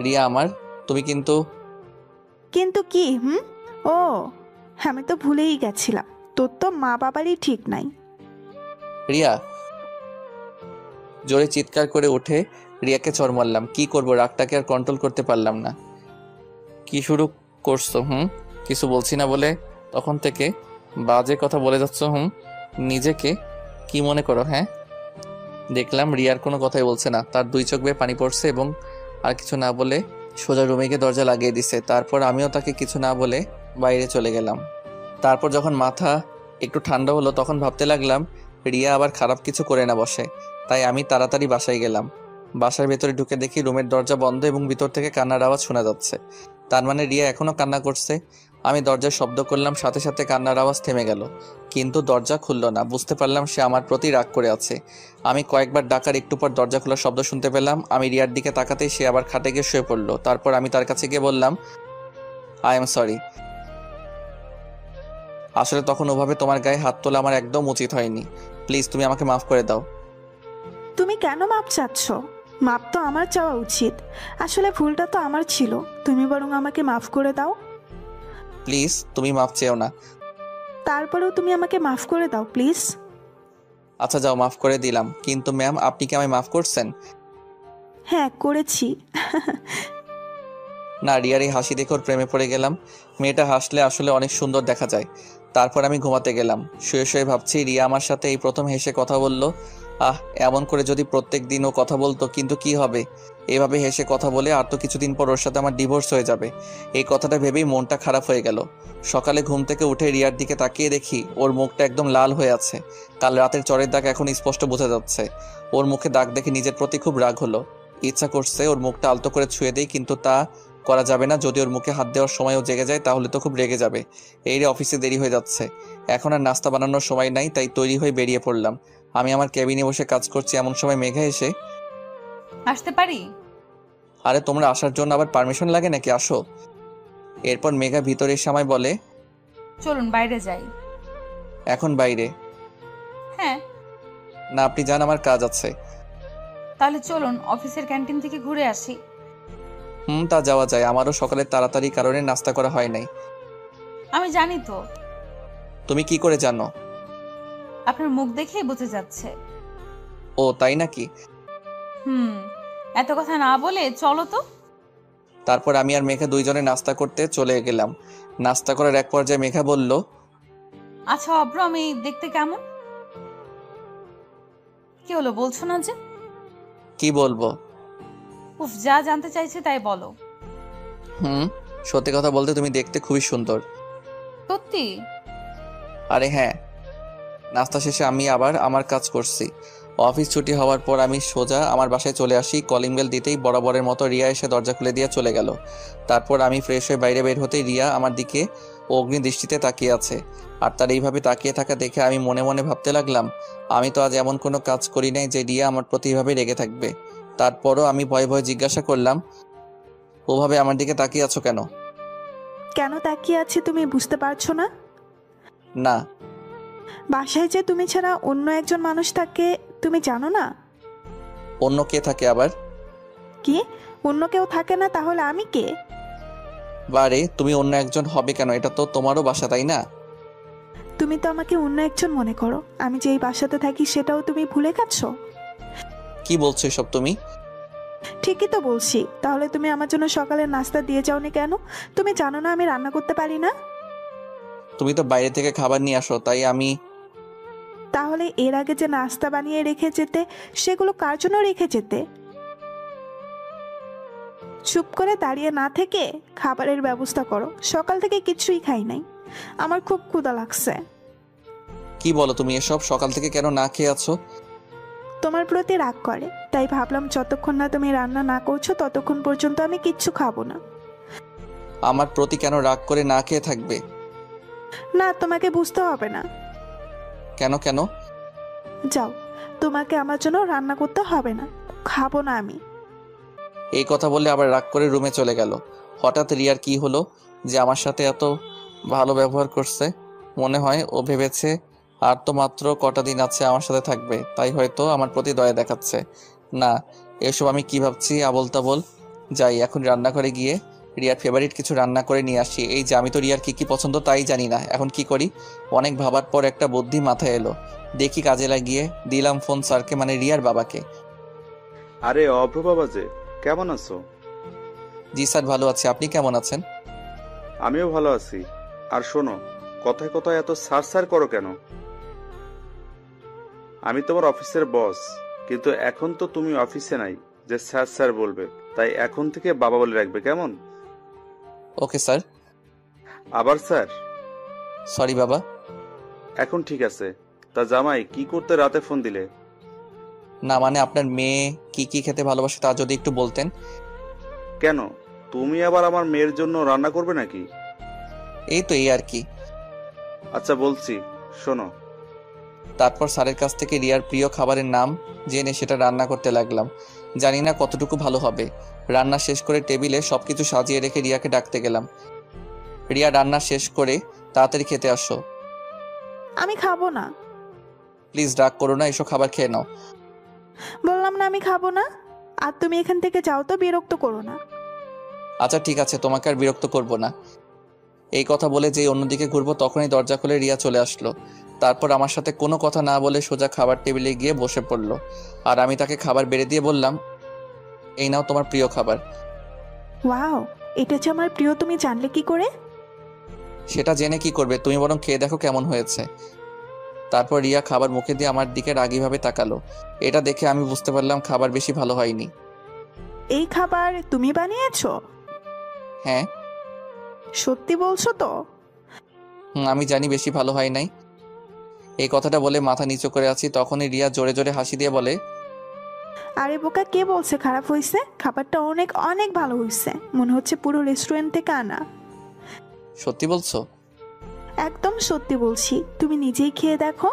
রিয়া আমার, তুমি কিন্তু কিন্তু কি? ও, আমি তো ভুলেই গেছিলাম, তোর তো মা বাবারই ঠিক নাই। রিয়া, জোরে চিৎকার করে উঠে রিয়াকে চড় মারলাম। কি করবো, রাগটাকে আর কন্ট্রোল করতে পারলাম না। কি শুরু করছো? কিছু বলছি না বলে তখন থেকে বাজে কথা বলে যাচ্ছ। নিজেকে কি মনে করো? হ্যাঁ। দেখলাম রিয়ার কোনো কথাই বলছে না, তার দুই চোখ বেয়ে পানি পড়ছে এবং আর কিছু না বলে সোজা রুমে গিয়ে দরজা লাগিয়ে দিছে। তারপর আমিও তাকে কিছু না বলে বাইরে চলে গেলাম। তারপর যখন মাথা একটু ঠান্ডা হলো তখন ভাবতে লাগলাম রিয়া আবার খারাপ কিছু করে না বসে। তাই আমি তাড়াতাড়ি বাসায় গেলাম। বাসার ভেতরে ঢুকে দেখি রুমের দরজা বন্ধ এবং ভিতর থেকে কান্নার আওয়াজ শোনা যাচ্ছে। তার মানে রিয়া এখনো কান্না করছে। আমি দরজার শব্দ করলাম, সাথে সাথে কান্নার আওয়াজ থেমে গেল, কিন্তু দরজা খুলল না। বুঝতে পারলাম সে আমার প্রতি রাগ করে আছে। আমি কয়েকবার ডাকার একটু পর দরজা খোলার শব্দ শুনতে পেলাম। আমি রিয়ার দিকে তাকাতেই সে আবার খাটে গিয়ে শুয়ে পড়লো। তারপর আমি তার কাছে গিয়ে বললাম, আই এম সরি। আসলে তখন ওভাবে তোমার গায়ে হাত তোলা আমার একদম উচিত হয়নি। প্লিজ তুমি আমাকে মাফ করে দাও। তুমি কেন মাপ চাচ্ছ? মাপ তো আমার চাওয়া উচিত। আসলে ভুলটা তো আমার ছিল, তুমি বরং আমাকে মাফ করে দাও। প্লিজ তুমি মাফ চেও না। তারপরেও তুমি আমাকে মাফ করে দাও প্লিজ। আচ্ছা যাও, মাফ করে দিলাম। কিন্তু ম্যাম, আপনি কি আমায় মাফ করছেন? হ্যাঁ, করেছি। না, রিয়ার এই হাসি দেখে ওর প্রেমে পড়ে গেলাম। মেয়েটা হাসলে আসলে অনেক সুন্দর দেখা যায়। তারপর আমি ঘুমাতে গেলাম। শুয়ে শুয়ে ভাবছি রিয়া আমার সাথে এই প্রথম হেসে কথা বলল। এমন করে যদি প্রত্যেক দিন ও কথা বলতো, কিন্তু কি হবে, এভাবে হেসে কথা বলে আর তো কিছুদিন পর ওর সাথে আমার ডিভোর্স হয়ে যাবে। এই কথাটা ভেবেই মনটা খারাপ হয়ে গেল। সকালে ঘুম থেকে উঠে রিয়ার দিকে তাকিয়ে দেখি ওর মুখটা একদম লাল হয়ে আছে। কাল রাতের চরের দাগ এখন স্পষ্ট বোঝা যাচ্ছে। ওর মুখে দাগ দেখে নিজের প্রতি খুব রাগ হলো। ইচ্ছা করছে ওর মুখটা আলতো করে ছুঁয়ে দেই, কিন্তু তা করা যাবে না। যদি ওর মুখে হাত দেওয়ার সময়ও জেগে যায় তাহলে তো খুব রেগে যাবে। এই রে, অফিসে দেরি হয়ে যাচ্ছে, এখন আর নাস্তা বানানোর সময় নাই, তাই তৈরি হয়ে বেরিয়ে পড়লাম। আমি আমার কেবিনে বসে কাজ করছি, এমন সময় মেঘা এসে, আসতে পারি? আরে তোমরা আসার জন্য আবার পারমিশন লাগে নাকি, আসো। এরপর মেঘা ভিতরে এসে আমায় বলে, চলুন বাইরে যাই। এখন বাইরে? হ্যাঁ। না, আপনি যান, আমার কাজ আছে। তাহলে চলুন অফিসের ক্যান্টিন থেকে ঘুরে আসি। তা যাওয়া যায়, আমারও সকালে তাড়াতাড়ি কারণে নাস্তা করা হয় নাই। আমি জানি তো। তুমি কি করে জানো? আপনার মুখ দেখেই বোঝা যাচ্ছে। ও তাই নাকি? এত কথা না বলে চলো তো। তারপর আমি আর মেঘা দুইজনে নাস্তা করতে চলে গেলাম। নাস্তা করার এক পর্যায়ে মেঘা বলল, আচ্ছা অব্র, আমি দেখতে কেমন? কি হলো, বলছো না যে? কি বলবো? উফ, যা জানতে চাইছে তাই বলো। সত্যি কথা বলতে তুমি দেখতে খুবই সুন্দর। সত্যি? আরে হ্যাঁ। নাস্তা শেষে আমি আবার আমার কাজ করছি। অফিস ছুটি হওয়ার পর আমি সোজা আমার বাসায় চলে আসি। কলিং বেল দিতেই বরাবরের মতো রিয়া এসে দরজা খুলে দিয়ে চলে গেল। তারপর আমি ফ্রেশ হয়ে বাইরে বের হতেই রিয়া আমার দিকে অগ্নি দৃষ্টিতে তাকিয়ে আছে। আর তার এইভাবে তাকিয়ে থাকা দেখে আমি মনে মনে ভাবতে লাগলাম, আমি তো আজ এমন কোনো কাজ করি নাই যে রিয়া আমার প্রতি এভাবে রেগে থাকবে। তারপরও আমি ভয়ে ভয়ে জিজ্ঞাসা করলাম, ওভাবে আমার দিকে তাকিয়ে আছো কেন? কেন তাকিয়ে আছি তুমি বুঝতে পারছো না? না। বাসায় যে তুমি ছাড়া অন্য একজন মানুষ থাকে তুমি জানো না? অন্য কে থাকে আবার? কি, অন্য কেউ থাকে না? তাহলে আমি কে? বারে, তুমি অন্য একজন হবে কেন? এটা তো তোমারও বাসা, তাই না? তুমি তো আমাকে অন্য একজন মনে করো। আমি যে এই বাসাতে থাকি সেটাও তুমি ভুলে গেছো? কি বলছো এসব তুমি? ঠিকই তো বলছি। তাহলে তুমি আমার জন্য সকালে নাস্তা দিয়ে যাওনি কেন? তুমি জানো না আমি রান্না করতে পারি না? তুমি তো বাইরে থেকে খাবার নিয়ে আসো, তাই আমি। তাহলে এর আগে যে নাস্তা বানিয়ে রেখে যেতে, সেগুলো কার জন্য রেখে যেতে? চুপ করে দাঁড়িয়ে না থেকে খাবারের ব্যবস্থা করো। সকাল থেকে কিছুই খাই নাই, আমার খুব ক্ষুধা লাগছে। কি বলো তুমি এসব? সকাল থেকে কেন না খেয়ে আছো? তোমার প্রতি রাগ করে, তাই ভাবলাম যতক্ষণ না তুমি রান্না না করছো ততক্ষণ পর্যন্ত আমি কিচ্ছু খাবো না। আমার প্রতি কেন রাগ করে না খেয়ে থাকবে? না, তোমাকে বুঝতে হবে না। কেন কেন? যাও, তোমাকে আমার জন্য রান্না করতে হবে না, খাবো না আমি। এই কথা বলে আবার রাগ করে রুমে চলে গেল। হঠাৎ রিয়ার কি হলো যে আমার সাথে এত ভালো ব্যবহার করছে? মনে হয় ও ভেবেছে আর তো মাত্র কটা দিন আছে আমার সাথে থাকবে, তাই হয়তো আমার প্রতি দয়া দেখাচ্ছে। না, এসব আমি কি ভাবছি আবোল তাবোল। যাই, এখন রান্নাঘরে গিয়ে রিয়ার ফেভারিট কিছু রান্না করে নিয়ে আসি। এই যে আমি তো রিয়ার কি কি পছন্দ তাই জানি না, এখন কি করি? অনেক ভাবার পর একটা বুদ্ধি মাথায় এলো। দেখি কাজে লাগিয়ে দিলাম ফোন স্যারকে, মানে রিয়ার বাবাকে। আরে অভ্র বাবা যে, কেমন আছো? জি স্যার, ভালো আছি। আপনি কেমন আছেন? আমিও ভালো আছি। আর শোনো, কথায় কথায় এত সার সার করো কেন? আমি তোমার অফিসের বস, কিন্তু এখন তো তুমি অফিসে নাই যে স্যার স্যার বলবে, তাই এখন থেকে বাবা বলে রাখবে, কেমন? Okay sir. আবার স্যার? সরি বাবা। এখন ঠিক আছে। তা জামাই, কি করতে রাতে ফোন দিলে? না মানে আপনার মেয়ে কি কি খেতে ভালোবাসে তা যদি একটু বলতেন। কেন, তুমি আবার আমার মেয়ের জন্য রান্না করবে নাকি? এই তো, এই আর কি। আচ্ছা বলছি, শোনো। তারপর স্যারের কাছ থেকে রিয়ার প্রিয় খাবারের নাম জেনে সেটা রান্না করতে লাগলাম। জানি না কতটুকু ভালো হবে। রান্না শেষ করে টেবিলে সবকিছু সাজিয়ে রেখে রিয়াকে ডাকতে গেলাম। রিয়া, রান্না শেষ করে তাড়াতাড়ি খেতে আসো। আমি খাবো না। প্লিজ রাগ করো না, এসো খাবার খেয়ে নাও। বললাম না আমি খাবো না। আর তুমি এখান থেকে যাও তো, বিরক্ত করো না। আচ্ছা ঠিক আছে, তোমাকে আর বিরক্ত করব না। এই কথা বলে যেই অন্যদিকে ঘুরবো তখনই দরজা খুলে রিয়া চলে আসলো। তারপর আমার সাথে কোনো কথা না বলে সোজা খাবার টেবিলে গিয়ে বসে পড়লো। আর আমি তাকে খাবার বেড়ে দিয়ে বললাম, এই নাও তোমার প্রিয় খাবার। ওয়াও, এটা যে আমার প্রিয় তুমি জানলে কি করে? সেটা জেনে কি করবে, তুমি বরং খেয়ে দেখো কেমন হয়েছে। তারপর রিয়া খাবার মুখে দিয়ে আমার দিকে রাগীভাবে তাকালো। এটা দেখে আমি বুঝতে পারলাম খাবার বেশি ভালো হয়নি। এই খাবার তুমি বানিয়েছো? হ্যাঁ। সত্যি বলছো তো? আমি জানি বেশি ভালো হয় নাই। এই কথাটা বলে মাথা নিচু করে আছি, তখনই রিয়া জোরে জোরে হাসি দিয়ে বলে, আরে বোকা, কে বলছে খারাপ হয়েছে? খাবারটা অনেক অনেক ভালো হয়েছে, মনে হচ্ছে পুরো রেস্টুরেন্ট থেকে আনা। সত্যি বলছো? একদম সত্যি বলছি, তুমি নিজেই খেয়ে দেখো।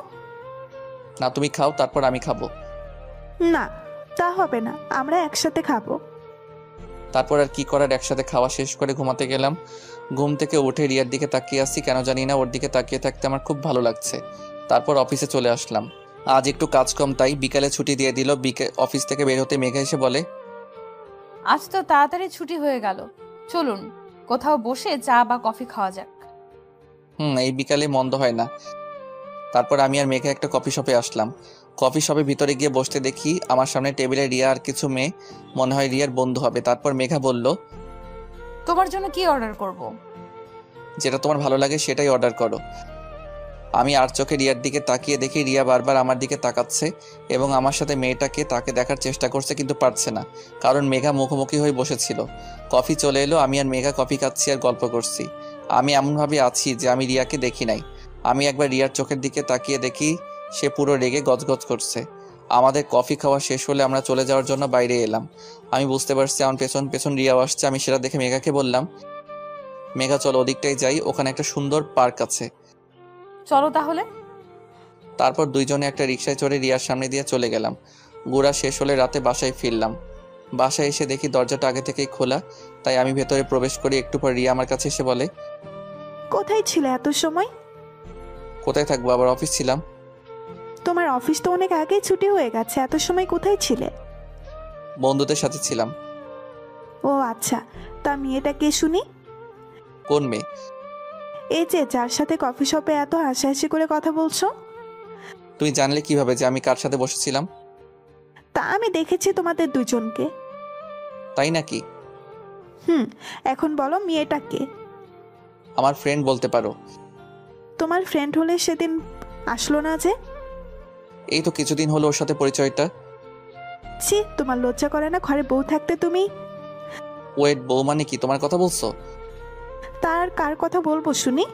না, তুমি খাও, তারপর আমি খাবো। না, তা হবে না, আমরা একসাথে খাবো। তারপর আর কি করার, একসাথে খাওয়া শেষ করে ঘুমাতে গেলাম। ঘুম থেকে উঠে রিয়ার দিকে তাকিয়ে আসছি, কেন জানি না ওর দিকে তাকিয়ে থাকতে আমার খুব ভালো লাগছে। তারপর অফিসে চলে আসলাম। আজ একটু কাজ কম, তাই বিকালে ছুটি দিয়ে দিল। অফিস থেকে বের হতে মেঘা এসে বলে, আজ তো তাড়াতাড়ি ছুটি হয়ে গেল, চলুন কোথাও বসে চা বা কফি খাওয়া যাক। এই বিকালে মন্দ হয় না। তারপর আমি আর মেঘা একটা কফি শপে আসলাম। কফি শপে ভিতরে গিয়ে বসতে দেখি আমার সামনে টেবিলে রিয়া আর কিছু মেয়ে, মনে হয় রিয়ার বন্ধু হবে। তারপর মেঘা বলল, তোমার জন্য কি অর্ডার করব? যেটা তোমার ভালো লাগে সেটাই অর্ডার করো। আমি আর চোখে রিয়ার দিকে তাকিয়ে দেখি রিয়া বারবার আমার দিকে তাকাচ্ছে এবং আমার সাথে মেয়েটাকে তাকে দেখার চেষ্টা করছে, কিন্তু পারছে না, কারণ মেঘা মুখোমুখি হয়ে বসেছিল। কফি চলে এলো, আমি আর মেঘা কফি খাচ্ছি আর গল্প করছি। আমি এমনভাবে আছি যে আমি রিয়াকে দেখি নাই। আমি একবার রিয়ার চোখের দিকে তাকিয়ে দেখি সে পুরো রেগে গজগজ করছে। আমাদের কফি খাওয়া শেষ হলে আমরা চলে যাওয়ার জন্য বাইরে এলাম। আমি বুঝতে পারছি আমার পেছন পেছন রিয়াও আসছে। আমি সেটা দেখে মেঘাকে বললাম, মেঘা চলো ওদিকটাই যাই, ওখানে একটা সুন্দর পার্ক আছে। চলো তাহলে। তারপর দুইজনে একটা রিকশায় চড়ে রিয়ার সামনে দিয়ে চলে গেলাম। ঘোরা শেষ হলে রাতে বাসায় ফিরলাম। বাসায় এসে দেখি দরজাটা আগে থেকেই খোলা, তাই আমি ভেতরে প্রবেশ করি। একটু পর রিয়া আমার কাছে এসে বলে, কোথায় ছিলে এত সময়? কোথায় থাকবো, আবার অফিস ছিলাম। তোমার অফিস তো অনেক আগেই ছুটি হয়ে গেছে, এত সময় কোথায় ছিলে? বন্ধুদের সাথে ছিলাম। ও আচ্ছা, তা মেয়েটা কে শুনি? কোন মেয়ে? এই যে যার সাথে কফি শপে এত হাসাহাসি করে কথা বলছো। তুমি জানলে কিভাবে যে আমি কার সাথে বসেছিলাম? তা আমি দেখেছি তোমাদের দুজনকে। তাই নাকি? এখন বলো মেয়েটা কে? আমার ফ্রেন্ড বলতে পারো। তোমার ফ্রেন্ড হলে সেদিন আসলো না যে? এই তো কিছুদিন হলো ওর সাথে পরিচয়টা। ছি, তোমার লজ্জা করে না? ঘরে বউ থাকতে তুমি। ওয়েট, বউ মানে কি? তোমার কথা বলছো? তার কার কথা বলবো শুনি?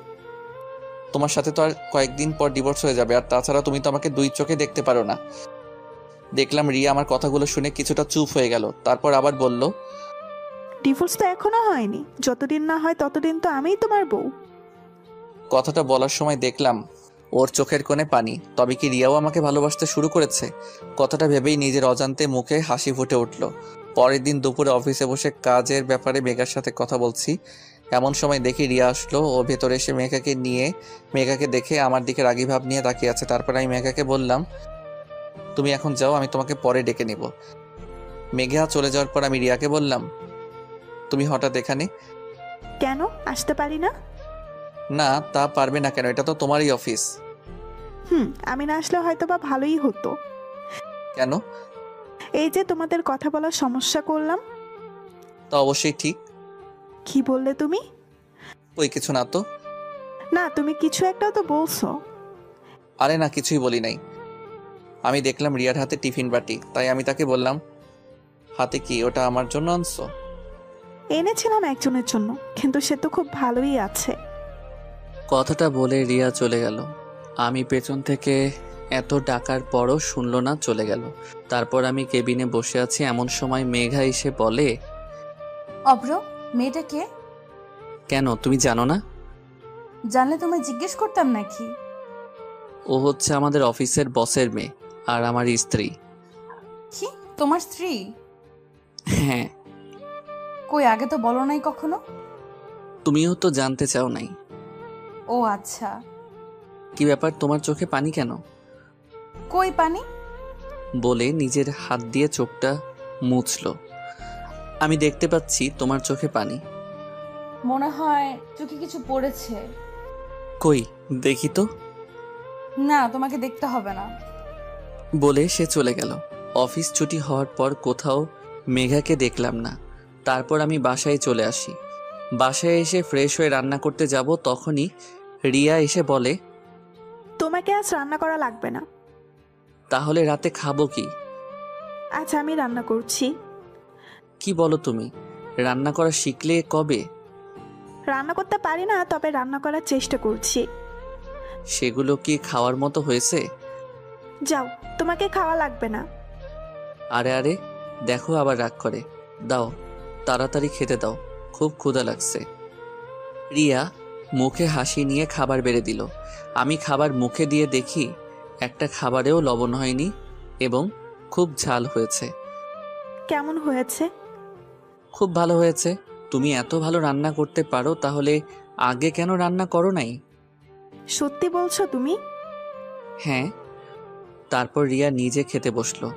তোমার সাথে তো আর কয়েকদিন পর ডিভোর্স হয়ে যাবে, আর তাছাড়া তুমি তো আমাকে দুই চোখে দেখতে পারো না। দেখলাম রিয়া আমার কথাগুলো শুনে কিছুটা চুপ হয়ে গেল, তারপর আবার বলল, ডিভোর্স তো এখনো হয়নি, যতদিন না হয় ততদিন তো আমিই তোমার বউ। কথাটা বলার সময় দেখলাম ওর চোখের কোণে পানি। তবে কি রিয়াও আমাকে ভালোবাসতে শুরু করেছে? কথাটা ভেবেই নিজের অজান্তে মুখে হাসি ফুটে উঠল। পরের দিন দুপুরে অফিসে বসে কাজের ব্যাপারে মেঘার সাথে কথা বলছি, এমন সময় দেখি রিয়া আসলো। ও ভেতরে এসে মেঘাকে দেখে আমার দিকে রাগী ভাব নিয়ে তাকিয়ে আছে। তারপর আমি মেঘাকে বললাম, তুমি এখন যাও, আমি তোমাকে পরে ডেকে নিব। মেঘা চলে যাওয়ার পর আমি রিয়াকে বললাম, তুমি হঠাৎ এখানে? কেন আসতে পারি না? না, তা পারবে না কেন? এটা তো তোমারই অফিস। আমি না আসলে হয়তো বা ভালোই হতো। কেন? এই যে তোমাদের কথা বলার সমস্যা করলাম। তা অবশ্যই ঠিক। কি বললে তুমি? ওই কিছু না তো। না, তুমি কিছু একটাও তো বলছো। আরে না, কিছুই বলি নাই। আমি দেখলাম রিয়ার হাতে টিফিন বাটি, তাই আমি তাকে বললাম, হাতে কি? ওটা আমার জন্য আনছো? এনেছিলাম একজনের জন্য, কিন্তু সে তো খুব ভালোই আছে। কথাটা বলে রিয়া চলে গেল। আমি পেছন থেকে এত ডাকার পরও শুনলো না, চলে গেল। তারপর আমি কেবিনে বসে আছি, এমন সময় মেঘা এসে বলে, অভ্র, মেয়েটা কে? কেন, তুমি জানো না? জানলে তোমায় জিজ্ঞেস করতাম নাকি? ও হচ্ছে আমাদের অফিসের বসের মেয়ে আর আমার স্ত্রী। কি, তোমার স্ত্রী? হ্যাঁ। কই, আগে তো বলো নাই কখনো। তুমিও তো জানতে চাও নাই। ও আচ্ছা। কি ব্যাপার, তোমার চোখে পানি কেন? কই পানি? বলে নিজের হাত দিয়ে চোখটা মুছলো। আমি দেখতে পাচ্ছি তোমার চোখে পানি। মনে হয় চোখে কিছু পড়েছে। কই দেখি তো। না, তোমাকে দেখতে হবে না। বলে সে চলে গেল। অফিস ছুটি হওয়ার পর কোথাও মেঘাকে দেখলাম না। তারপর আমি বাসায় চলে আসি। বাসায় এসে ফ্রেশ হয়ে রান্না করতে যাব, তখনই রিয়া এসে বলে, তোমাকে আজ রান্না করা লাগবে না। তাহলে রাতে খাবো কি? আজ আমি রান্না করছি। কি বলো তুমি? রান্না করা শিখলে কবে? রান্না করতে পারি না, তবে রান্না করার চেষ্টা করছি। সেগুলো কি খাওয়ার মতো হয়েছে? যাও, তোমাকে খাওয়া লাগবে না। আরে আরে, দেখো আবার রাগ করে। দাও, তাড়াতাড়ি খেতে দাও, খুব ক্ষুধা লাগছে। রিয়া মুখে হাসি নিয়ে খাবার বেড়ে দিল। আমি খাবার মুখে দিয়ে দেখি একটা খাবারেও লবণ হয়নি এবং খুব ঝাল হয়েছে। কেমন হয়েছে? খুব ভালো হয়েছে। তুমি এত ভালো রান্না করতে পারো, তাহলে আগে কেন রান্না করো নাই? সত্যি বলছো তুমি? হ্যাঁ। তারপর রিয়া নিজে খেতে বসলো।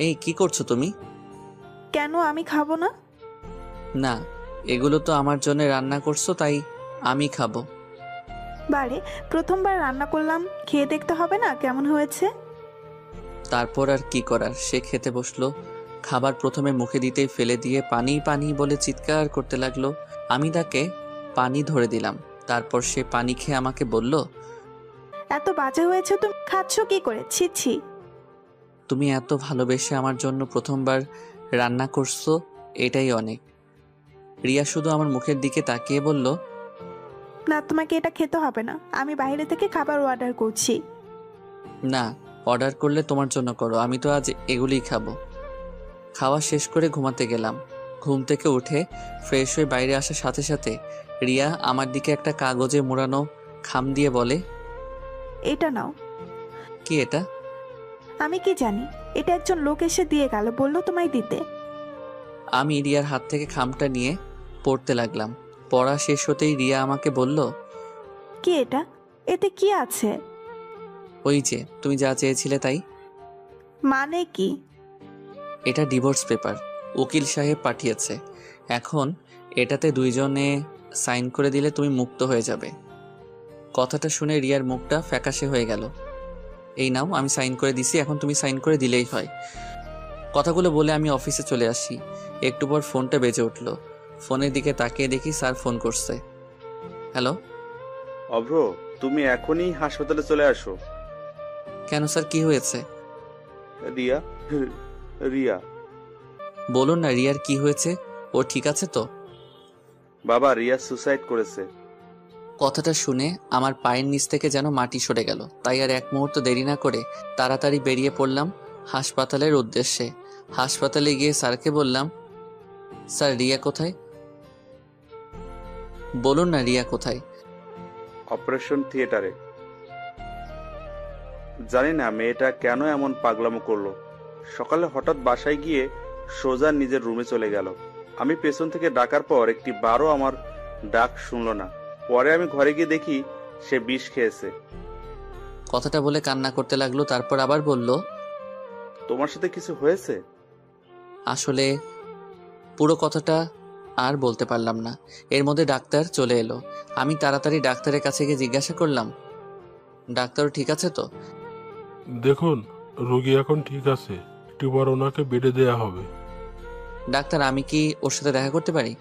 এই কি করছো তুমি? কেন আমি খাবো না? না, এগুলো তো আমার জন্য রান্না করছো, তাই আমি খাবো। বারে, প্রথমবার রান্না করলাম, খেয়ে দেখতে হবে না কেমন হয়েছে? তারপর আর কি করার, সে খেতে বসলো। খাবার প্রথমে মুখে দিতেই ফেলে দিয়ে পানি পানি বলে চিৎকার করতে লাগলো। আমি তাকে পানি ধরে দিলাম। তারপর সে পানি খেয়ে আমাকে বলল, এত বাজে হয়েছে, তুমি খাচ্ছ কি করে? ছি ছি। তুমি এত ভালোবেসে আমার জন্য প্রথমবার রান্না করছো, এটাই অনেক। রিয়া শুধু আমার মুখের দিকে তাকিয়ে বলল, না, তোমাকে এটা খেতে হবে না, আমি বাইরে থেকে খাবার অর্ডার করছি। না, অর্ডার করলে তোমার জন্য করো, আমি তো আজ এগুলিই খাবো। খাওয়া শেষ করে ঘুমাতে গেলাম। ঘুম থেকে উঠে ফ্রেশ হয়ে বাইরে আসার সাথে সাথে রিয়া আমার দিকে একটা কাগজে মোড়ানো খাম দিয়ে বলে, এটা নাও। কি এটা? আমি কি জানি, এটা একজন লোক এসে দিয়ে গেল, বললো তোমায় দিতে। আমি রিয়ার হাত থেকে খামটা নিয়ে পড়তে লাগলাম। পড়া শেষ হতেই রিয়া আমাকে বলল, কি এটা? এতে কি আছে? ওই যে তুমি যা চেয়েছিলে তাই। মানে কি? এটা ডিভোর্স পেপার, উকিল সাহেব পাঠিয়েছে। এখন এটাতে দুইজনে সাইন করে দিলে তুমি মুক্ত হয়ে যাবে। কথাটা শুনে রিয়ার মুখটা ফ্যাকাশে হয়ে গেল। এই নাও, আমি সাইন করে দিছি, এখন তুমি সাইন করে দিলেই হয়। কথাগুলো বলে আমি অফিসে চলে আসি। একটু পর ফোনটা বেজে উঠল। ফোনের দিকে তাকিয়ে দেখি স্যার ফোন করছে। হ্যালো। অভ্র, তুমি এখনই হাসপাতালে চলে আসো। কেন স্যার, কি হয়েছে? রিয়া রিয়া বলুন না, রিয়ার কি হয়েছে? ও ঠিক আছে তো? বাবা, রিয়া সুসাইড করেছে। কথাটা শুনে আমার পায়ের নিচ থেকে যেন মাটি সরে গেল। তাই আর এক মুহূর্ত দেরি না করে তাড়াতাড়ি বেরিয়ে পড়লাম হাসপাতালের উদ্দেশ্যে। হাসপাতালে গিয়ে স্যারকে বললাম, স্যার রিয়া কোথায়? বলুন না, রিয়া কোথায়? অপারেশন থিয়েটারে। জানি না মেয়েটা কেন এমন পাগলামো করলো। সকালে হঠাৎ বাসায় গিয়ে সোজা নিজের রুমে চলে গেল। আমি পেছন থেকে ডাকার পর একটি বারও আমার ডাক শুনলো না। পরে আমি ঘরে গিয়ে দেখি সে বিষ খেয়েছে। কথাটা বলে কান্না করতে লাগলো। তারপর আবার বলল, তোমার সাথে কিছু হয়েছে? আসলে পুরো কথাটা আর বলতে পারলাম না। এর মধ্যে ডাক্তার চলে এলো। আমি তাড়াতাড়ি ডাক্তারের কাছে গিয়ে জিজ্ঞাসা করলাম, ডাক্তারও ঠিক আছে তো? দেখুন, রোগী এখন ঠিক আছে, একটু পর ওনাকে বেডে দেয়া হবে। ডাক্তার, আমি কি ওর সাথে দেখা করতে পারি?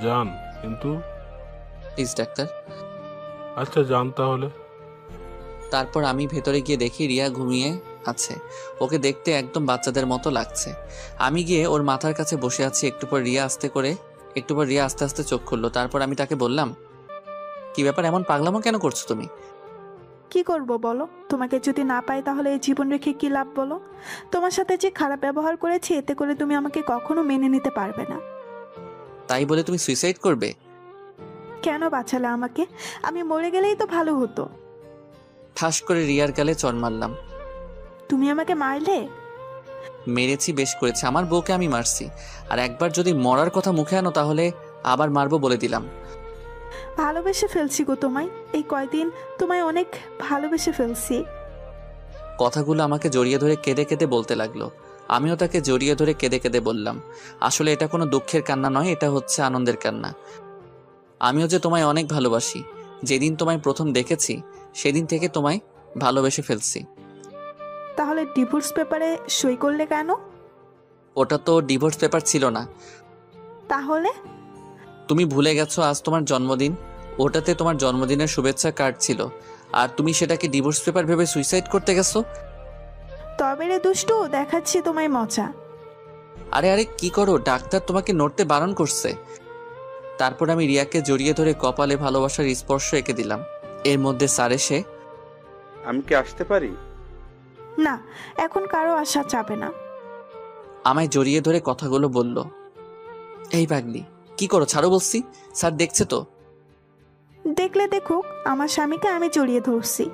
যান, কিন্তু প্লিজ ডাক্তার। আচ্ছা, যান তাহলে। তারপর আমি ভেতরে গিয়ে দেখি রিয়া ঘুমিয়ে আছে। ওকে দেখতে একদম বাচ্চাদের মতো লাগছে। আমি গিয়ে ওর মাথার কাছে বসে আছি। একটু পর রিয়া আস্তে আস্তে চোখ খুললো। তারপর আমি তাকে বললাম, কি ব্যাপার, এমন পাগলামো কেন করছো তুমি? কি করব বলো? তোমাকে যদি না পাই তাহলে এই জীবন রেখে কি লাভ বলো? তোমার সাথে যে খারাপ ব্যবহার করেছি, এতে করে তুমি আমাকে কখনো মেনে নিতে পারবে না। তাই বলে তুমি সুইসাইড করবে? কেন বাঁচালে আমাকে? আমি মরে গেলেই তো ভালো হতো। ঠাস করে রিয়ার গালে চড় মারলাম। তুমি আমাকে মারলে? মেরেছি, বেশ করেছি। আমার বউকে আমি মারছি, আর একবার যদি মরার কথা মুখে আনো তাহলে আবার মারবো বলে দিলাম। ভালোবেসে ফেলছি গো তোমায়, এই কয়দিন তোমায় অনেক ভালোবেসে ফেলছি। কথাগুলো আমাকে জড়িয়ে ধরে কেঁদে কেঁদে বলতে লাগলো। আমিও তাকে জড়িয়ে ধরে কেঁদে কেঁদে বললাম, আসলে এটা কোনো দুঃখের কান্না নয়, এটা হচ্ছে আনন্দের কান্না। আমিও যে তোমায় অনেক ভালোবাসি। যেদিন তোমায় প্রথম দেখেছি সেদিন থেকে তোমায় ভালোবেসে ফেলছি। তাহলে ডিভোর্স পেপারে সই করলে কেন? ওটা তো ডিভোর্স পেপার ছিল না। তাহলে? তুমি ভুলে গেছো আজ তোমার জন্মদিন। ওটাতে তোমার জন্মদিনের শুভেচ্ছা কার্ড ছিল, আর তুমি সেটাকে ডিভোর্স পেপার ভেবে সুইসাইড করতে গেছো। তবে রে দুষ্টু, দেখাচ্ছি তোমায় মজা। আরে আরে কি করো, ডাক্তার তোমাকে নড়তে বারণ করছে। তারপর আমি রিয়াকে জড়িয়ে ধরে কপালে ভালোবাসার স্পর্শ এঁকে দিলাম। এর মধ্যে স্যার এসে, আমি কি আসতে পারি? না, এখন কারো আসা যাবে না। আমায় জড়িয়ে ধরে কথাগুলো বলল। এই পাগলি, কি করো, ছাড়ো বলছি। স্যার দেখছে তো। দেখলে দেখুক, আমার স্বামীকে আমি জড়িয়ে ধরছি।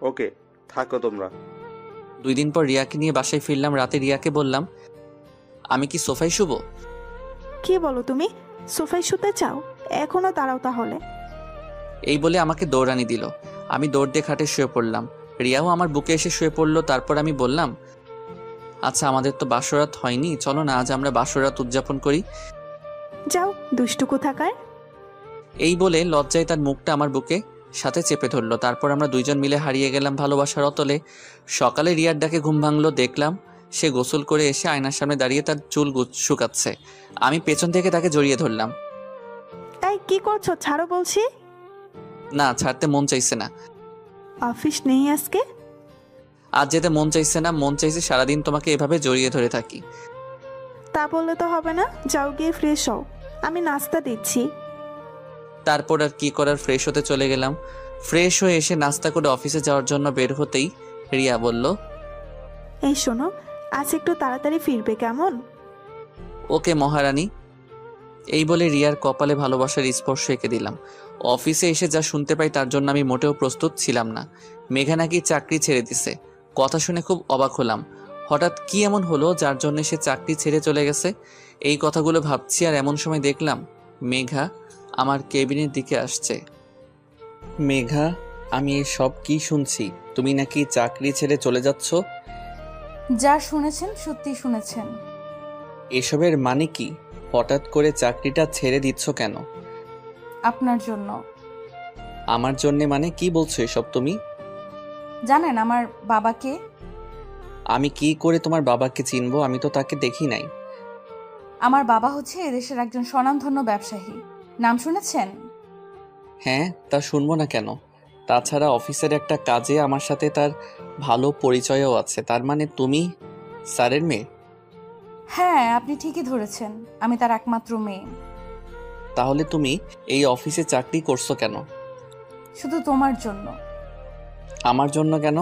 ওকে, থাকো তোমরা। 2 দিন পর রিয়াকে নিয়ে বাসায় ফিরলাম। রাতে রিয়াকে বললাম, আমি কি সোফায় শুবো? কি বলো তুমি? সোফায় শুতে চাও? এখনো দাঁড়াও তাহলে। এই বলে আমাকে দৌড়ানি দিল। আমি দৌড় দিয়ে খাটে শুয়ে পড়লাম। রিয়াও আমার বুকে এসে শুয়ে পড়লো। তারপর আমি বললাম, আচ্ছা আমাদের তো বাসরাত হয়নি, চলো না আজ আমরা বাসরাত উদযাপন করি। যাও দুষ্টু কোথাকার। এই বলে লজ্জায় তার মুখটা আমার বুকে সাথে চেপে ধরলো। তারপর আমরা 2 জন মিলে হারিয়ে গেলাম ভালোবাসার অতলে। সকালে রিয়ার ডাকে ঘুম ভাঙলো। দেখলাম সে গোসল করে এসে আয়নার সামনে দাঁড়িয়ে তার চুল শুকাচ্ছে। আমি পেছন থেকে তাকে জড়িয়ে ধরলাম। তাই কি করছো? ছাড়ো বলছি। না, ছাড়তে মন চাইছে না। অফিস নেই আজকে? আজ যেতে মন চাইছে না, মন চাইছে সারাদিন তোমাকে এভাবে জড়িয়ে ধরে থাকি। তা বললে তো হবে না, যাও গিয়ে ফ্রেশ হও, আমি নাস্তা দিচ্ছি। তারপর আর কি করার, ফ্রেশ হতে চলে গেলাম। ফ্রেশ হয়ে এসে নাস্তা করে অফিসে যাওয়ার জন্য বের হতেই রিয়া বলল, এই শোনো, আজ একটু তাড়াতাড়ি ফিরবে কেমন? ওকে মহারানী। এই বলে রিয়ার কপালে ভালোবাসার স্পর্শ এঁকে দিলাম। অফিসে এসে যা শুনতে পাই তার জন্য আমি মোটেও প্রস্তুত ছিলাম না। মেঘা নাকি চাকরি ছেড়ে দিছে। কথা শুনে খুব অবাক হলাম। হঠাৎ কি এমন হলো যার জন্য সে চাকরি ছেড়ে চলে গেছে? এই কথাগুলো ভাবছি আর এমন সময় দেখলাম মেঘা আমার কেবিনের দিকে আসছে। মেঘা, আমি সব কি শুনছি? তুমি নাকি চাকরি ছেড়ে চলে যাচ্ছ? যা শুনেছেন সত্যি শুনেছেন। এসবের মানে কি? হঠাৎ করে চাকরিটা ছেড়ে দিচ্ছ কেন? আপনার জন্য। আমার জন্য মানে কি বলছো এসব তুমি? জানেন আমার বাবাকে? আমি কি করে তোমার বাবাকে চিনবো? আমি তো তাকে দেখি নাই। আমার বাবা হচ্ছে এদেশের একজন স্বনামধন্য ব্যবসায়ী। নাম শুনেছেন? হ্যাঁ, তা শুনবো না কেন? তাছাড়া অফিসের একটা কাজে আমার সাথে তার ভালো পরিচয়ও আছে। তার মানে তুমি স্যারের মেয়ে? হ্যাঁ, আপনি ঠিকই ধরেছেন, আমি তার একমাত্র মেয়ে। তাহলে তুমি এই অফিসে চাকরি করছো কেন? শুধু তোমার জন্য। আমার জন্য কেন?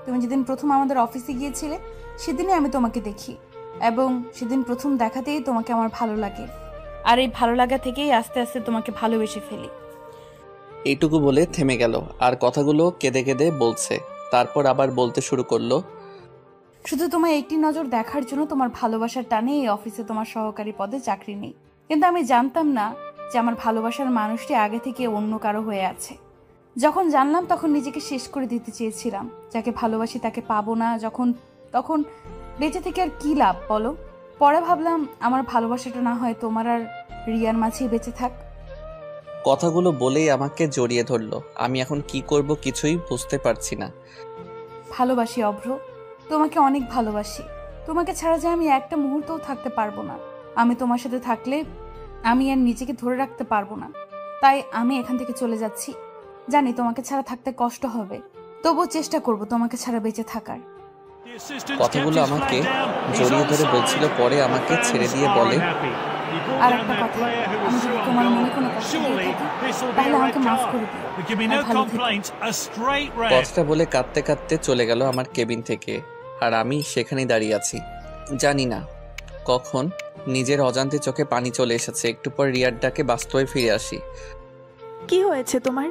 তুমি যেদিন প্রথম আমাদের অফিসে গিয়েছিলে সেদিনই আমি তোমাকে দেখি, এবং সেদিন প্রথম দেখাতেই তোমাকে আমার ভালো লাগে, আর এই ভালো লাগা থেকেই আস্তে আস্তে তোমাকে ভালোবেসে ফেলি। এইটুকু বলে থেমে গেল আর কথাগুলো কেঁদে কেঁদে বলছে। তারপর আবার বলতে শুরু করলো, শুধু তোমার একটি নজর দেখার জন্য তোমার ভালোবাসার টানে এই অফিসে তোমার সহকারী পদে চাকরি নেই। কিন্তু আমি জানতাম না যে আমার ভালোবাসার মানুষটি আগে থেকে অন্য কারো হয়ে আছে। যখন জানলাম তখন নিজেকে শেষ করে দিতে চেয়েছিলাম। যাকে ভালোবাসি তাকে পাবো না তখন বেঁচে থেকে আর কি লাভ বলো? পরে ভাবলাম আমার ভালোবাসাটা না হয় তোমার আর রিয়ার মাঝেই বেঁচে থাক। কথাগুলো বলেই আমাকে জড়িয়ে ধরলো। আমি এখন কি করব কিছুই বুঝতে পারছি না। ভালোবাসি অভ্র, তোমাকে অনেক ভালোবাসি। তোমাকে ছাড়া যে আমি একটা মুহূর্তও থাকতে পারবো না। আমি তোমার সাথে থাকলে আমি আর নিজেকে ধরে রাখতে পারবো না। তাই আমি এখান থেকে চলে যাচ্ছি। জানি তোমাকে ছাড়া থাকতে কষ্ট হবে, তবুও চেষ্টা করব তোমাকে ছাড়া বেঁচে থাকার। কথাগুলো আমাকে জড়িয়ে ধরে বলছিল। পরে আমাকে ছেড়ে দিয়ে বলে, আর একটা কথা, আমি যদি তোমার মনে কোনো কষ্ট দিয়ে থাকি তাহলে আমাকে মাফ করে দিও। আর ভালো থেকো। কথাটা বলে কাঁদতে কাঁদতে চলে গেল আমার কেবিন থেকে। আর আমি সেখানেই দাঁড়িয়ে আছি। জানি না কখন নিজের অজান্তে চোখে পানি চলে এসেছে। একটু পর রিয়ার ডাকে বাস্তবে ফিরে আসি। কি হয়েছে তোমার?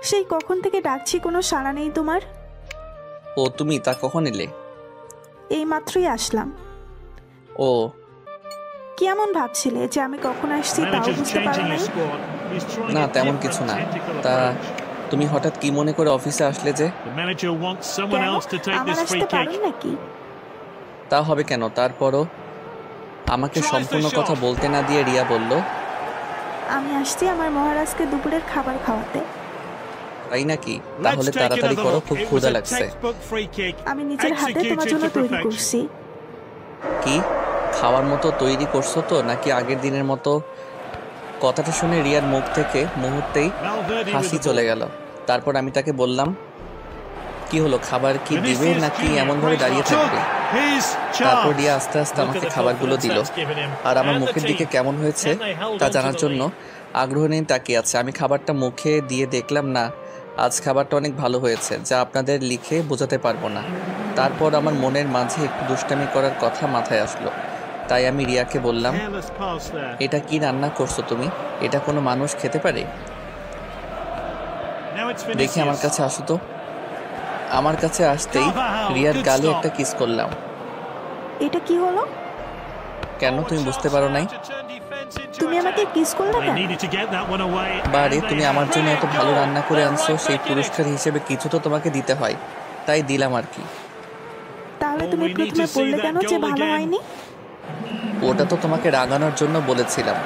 সেই কখন থেকে ডাকছি, কোনো সাড়া নেই তোমার। ও তুমি, তা কখন এলে? এই মাত্রই আসলাম। ও, কি এমন ভাবছিলে যে আমি কখন আসছি তাও বুঝতে পারো নাই? না তেমন কিছু না। তা তুমি হঠাৎ কি মনে করে অফিসে আসলে যে? আমার আসতে পারো নাকি? তা হবে কেন? তারপরও আমাকে সম্পূর্ণ কথা বলতে না দিয়ে রিয়া বলল, আমি আসছি আমার মহারাজকে দুপুরের খাবার খাওয়াতে। তাই নাকি? তাহলে তাড়াতাড়ি করো, খুব ক্ষুধা লাগছে। আমি নিজের হাতে তোমার জন্য তৈরি করছি। কি খাওয়ার মতো তৈরি করছো তো, নাকি আগের দিনের মতো কথাটা শুনে রিয়ার মুখ থেকে মুহূর্তেই হাসি চলে গেল। তারপর আমি তাকে বললাম, কি হলো, খাবার কি দিবে নাকি এমনভাবে দাঁড়িয়ে থাকবে? তারপর রিয়া আস্তে আস্তে আমাকে খাবারগুলো দিল, আর আমার মুখের দিকে কেমন হয়েছে তা জানার জন্য আগ্রহ নিয়ে তাকিয়ে আছে। আমি খাবারটা মুখে দিয়ে দেখলাম, না, আজ খাবারটা অনেক ভালো হয়েছে, যা আপনাদের লিখে বোঝাতে পারবো না। তারপর আমার মনের মাঝে একটু দুষ্টামি করার কথা মাথায় আসলো, তাই আমি রিয়াকে বললাম, এটা কি রান্না করছো তুমি? এটা কোনো মানুষ খেতে পারে? দেখি আমার কাছে আসো তো। আমার কাছে আসতেই রিয়ার গালে একটা কিস করলাম। এটা কি হলো? কেন, তুমি বুঝতে পারো নাই? তুমি আমাকে কিস করলে কেন? বারে, তুমি আমার জন্য এত ভালো রান্না করে আনছো, সেই পুরস্কার হিসেবে কিছু তো তোমাকে দিতে হয়, তাই দিলাম আর কি। তাহলে তুমি প্রথমে বললে কেন যে ভালো হয়নি? ওটা তো তোমাকে রাগানোর জন্য বলেছিলাম।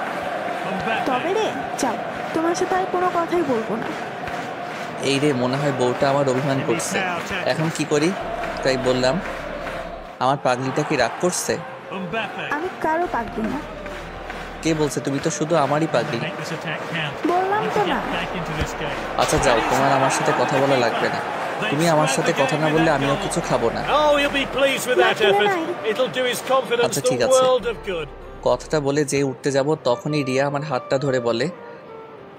তবে রে, যাও, তোমার সাথে আর কোনো কথাই বলবো না। এই রে, মনে হয় বউটা আমার অভিমান করছে। এখন কি করি? তাই বললাম, আমার পাগলিটা কি রাগ করছে? আমি কারো পাগলি না। কে বলছে? তুমি তো শুধু আমারই পাগলি। বললাম তো না। আচ্ছা যাও, তোমার আমার সাথে কথা বলা লাগবে না। তুমি আমার সাথে কথা না বললে আমিও কিছু খাবো না। আচ্ছা ঠিক আছে। কথাটা বলে যে উঠতে যাব, তখনই রিয়া আমার হাতটা ধরে বলে,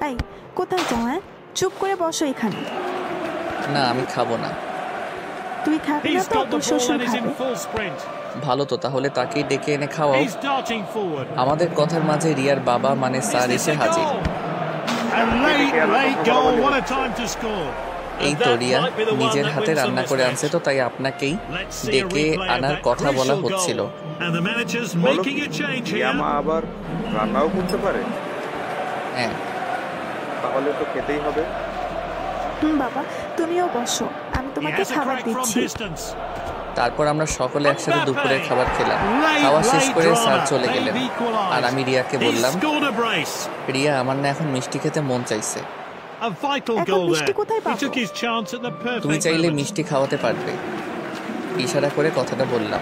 এই কোথায় যাও? হ্যাঁ, চুপ করে বসো এখানে। না, আমি খাবো না। তুই খাবি না তো তোর শ্বশুর খাবে। ভালো তো, তাহলে তাকেই ডেকে এনে খাওয়াও। আমাদের কথার মাঝে রিয়ার বাবা মানে স্যার এসে হাজির। এই তো রিয়া নিজের হাতে রান্না করে আনছে, তো তাই আপনাকেই ডেকে আনার কথা বলা হচ্ছিল। আবার রান্নাও করতে পারে? হ্যাঁ। তাহলে তো খেতেই হবে। বাবা, তুমিও বসো, আমি তোমাকে খাবার দিচ্ছি। তারপর আমরা সকলে একসাথে দুপুরের খাবার খেলাম। খাওয়া শেষ করে স্যার চলে গেলেন, আর আমি রিয়াকে বললাম, রিয়া, আমার না এখন মিষ্টি খেতে মন চাইছে। তুমি চাইলে মিষ্টি খাওয়াতে পারবে। ইশারা করে কথাটা বললাম।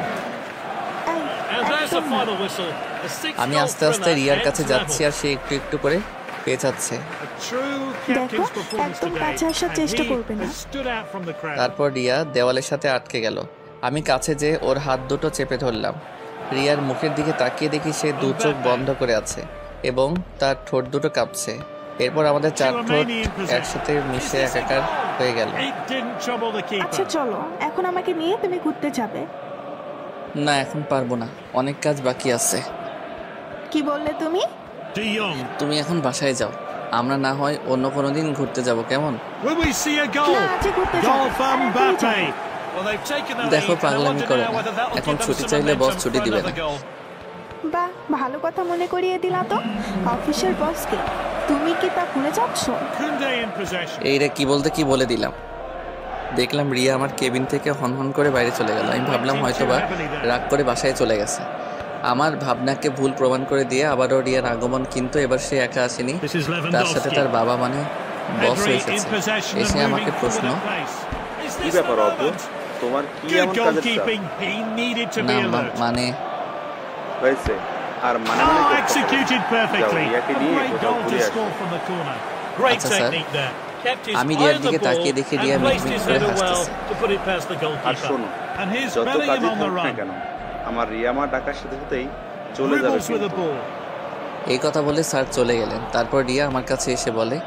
আমি আস্তে আস্তে রিয়ার কাছে যাচ্ছি, আর সে একটু একটু করে পেঁচাচ্ছে। দেখো, একদম কাছে আসার চেষ্টা করবে না। তারপর রিয়া দেওয়ালের সাথে আটকে গেল। আমি কাছে যেয়ে ওর হাত দুটো চেপে ধরলাম। রিয়ার মুখের দিকে তাকিয়ে দেখি সে দু চোখ বন্ধ করে আছে এবং তার ঠোঁট দুটো কাঁপছে। এরপর আমাদের চার ঠোঁট একসাথে মিশে একাকার হয়ে গেল। আচ্ছা চলো, এখন আমাকে নিয়ে তুমি ঘুরতে যাবে। না, এখন পারবো না, অনেক কাজ বাকি আছে। কি বললে তুমি? তুমি এখন বাসায় যাও, আমরা না হয় অন্য কোনো দিন ঘুরতে যাব, কেমন? দেখো, পাগলামি করে না, এখন ছুটি চাইলে বস ছুটি দিবে না। বাহ, ভালো কথা মনে করিয়ে দিলা তো। অফিসের বসকে তুমি কি তা ভুলে যাচ্ছ? এই রে, কি বলতে কি বলে দিলাম। দেখলাম রিয়া আমার কেবিন থেকে হনহন করে বাইরে চলে গেল। আমি ভাবলাম হয়তোবা রাগ করে বাসায় চলে গেছে। আমার ভাবনাকে ভুল প্রমাণ করে দিয়ে আবারও রিয়ার আগমন, কিন্তু এবার সে একা আসেনি, তার সাথে তার বাবা মানে বস এসেছে। এসে আমাকে প্রশ্ন, কি ব্যাপার অদ্ভুত, তোমার কি এমন কাজের চাপ? না মানে হয়েছে, আর মানে রিয়াকে নিয়ে কোথাও ঘুরে আসো। আচ্ছা স্যার। আমি রিয়ার দিকে তাকিয়ে দেখি রিয়া মিটমিট করে হাসতেছে। আর শোনো, যত কাজই থাকুক না কেন, আমার রিয়া মা ডাকার সাথে সাথেই চলে যাবে। এই কথা বলে স্যার চলে গেলেন। তারপর রিয়া আমার কাছে এসে বলে,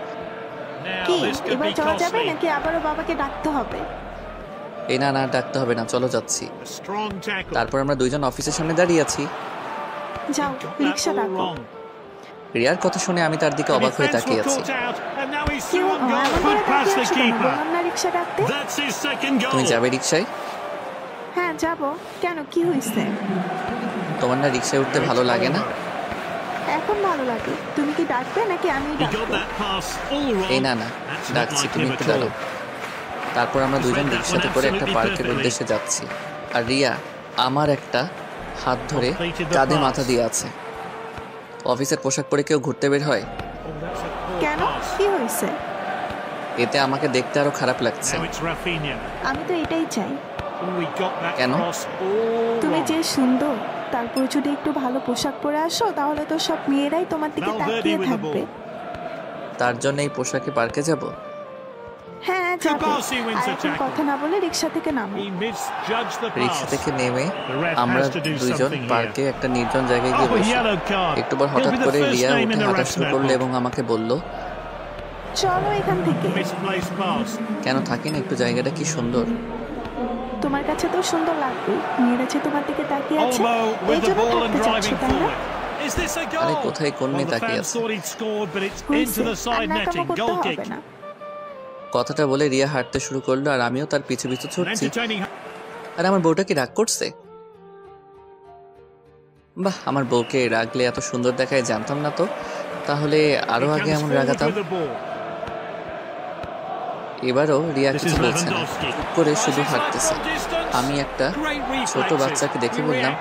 কি এবার যাওয়া যাবে নাকি আবারও বাবাকে ডাকতে হবে? এই না না, ডাকতে হবে না, চলো যাচ্ছি। তারপর আমরা দুইজন অফিসের সামনে দাঁড়িয়ে আছি। যাও, রিকশা ডাকো। রিয়ার কথা শুনে আমি তার দিকে অবাক হয়ে তাকিয়ে আছি। তুমি যাবে রিকশায়? হ্যাঁ যাব। কেন, কি হয়েছে? তোমার না রিকশায় উঠতে ভালো লাগে না? এখন ভালো লাগে। তুমি কি ডাকবে নাকি আমি ডাকবো? এই না না, ডাকছি, তুমি একটু দাঁড়াও। তারপর আমরা দুজন রিকশাতে করে একটা পার্কের উদ্দেশ্যে যাচ্ছি, আর রিয়া আমার একটা হাত ধরে কাঁধে মাথা দিয়ে আছে। অফিসের পোশাক পরে কেউ ঘুরতে বের হয়? কেন, কি হয়েছে? এতে আমাকে দেখতে আরো খারাপ লাগছে। আমি তো এটাই চাই। কেন? তুমি যে সুন্দর, তারপর যদি একটু ভালো পোশাক পরে আসো তাহলে তো সব মেয়েরাই তোমার দিকে তাকিয়ে থাকবে। তার জন্য এই পোশাকে পার্কে যাব? হ্যাঁ যাবে। আর এখন কথা না বলে রিক্সা থেকে নামো। রিক্সা থেকে নেমে আমরা দুইজন পার্কে একটা নির্জন জায়গায় গিয়ে বসি। একটু পর হঠাৎ করে রিয়া উঠে হাঁটা শুরু করলো এবং আমাকে বলল, চলো এখান থেকে। কেন থাকি না, একটু জায়গাটা কি সুন্দর। তোমার কাছে তো সুন্দর লাগবে, মেয়েরা যে তোমার দিকে তাকিয়ে আছে এই জন্য থাকতে চাচ্ছ, তাই না? আরে কোথায় কোন মেয়ে তাকিয়ে আছে? হয়েছে, আর ন্যাকামো করতে হবে না। কথাটা বলে রিয়া হাঁটতে শুরু করলো আর আমিও তার পিছু পিছু ছুটছি। আর আমার বউটা কি রাগ করছে? বাহ, আমার বউকে রাগলে এত সুন্দর দেখায় জানতাম না তো। তাহলে আরো আগে এমন রাগাতাম। এবারও রিয়া কিছু বলছে না, চুপ করে শুধু হাঁটতেছে। আমি একটা ছোট বাচ্চাকে দেখে বললাম,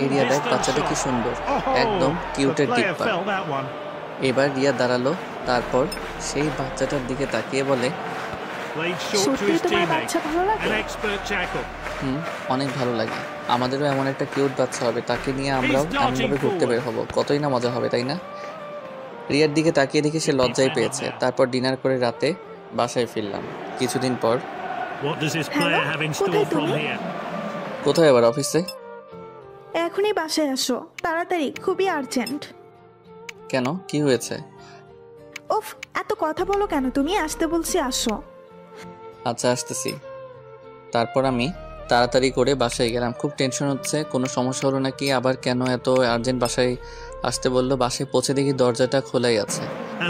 এই রিয়া দেখ, বাচ্চাটা কি সুন্দর, একদম কিউটের টিপ্পা। এবার রিয়া দাঁড়ালো, তারপর সেই বাচ্চাটার দিকে তাকিয়ে বলে, সত্যি তোমার বাচ্চা ভালো লাগে? অনেক ভালো লাগে। আমাদেরও এমন একটা কিউট বাচ্চা হবে, তাকে নিয়ে আমরাও এমনভাবে ঘুরতে বের হবো, কতই না মজা হবে, তাই না? রিয়ার দিকে তাকিয়ে দেখে সে লজ্জায় পেয়েছে। তারপর ডিনার করে রাতে বাসায় ফিরলাম। কিছুদিন পর, কোথায় আবার? অফিসে। এখনই বাসায় আসো তাড়াতাড়ি, খুবই আর্জেন্ট। কেন, কি হয়েছে? উফ, এত কথা বলো কেন তুমি? আসতে বলছি, আসো। আচ্ছা, আসতেছি। তারপর আমি তাড়াতাড়ি করে বাসায় গেলাম। খুব টেনশন হচ্ছে, কোনো সমস্যা হলো নাকি, আবার কেন এত আর্জেন্ট বাসায় আসতে বললো। বাসায় পৌঁছে দেখি দরজাটা খোলাই আছে।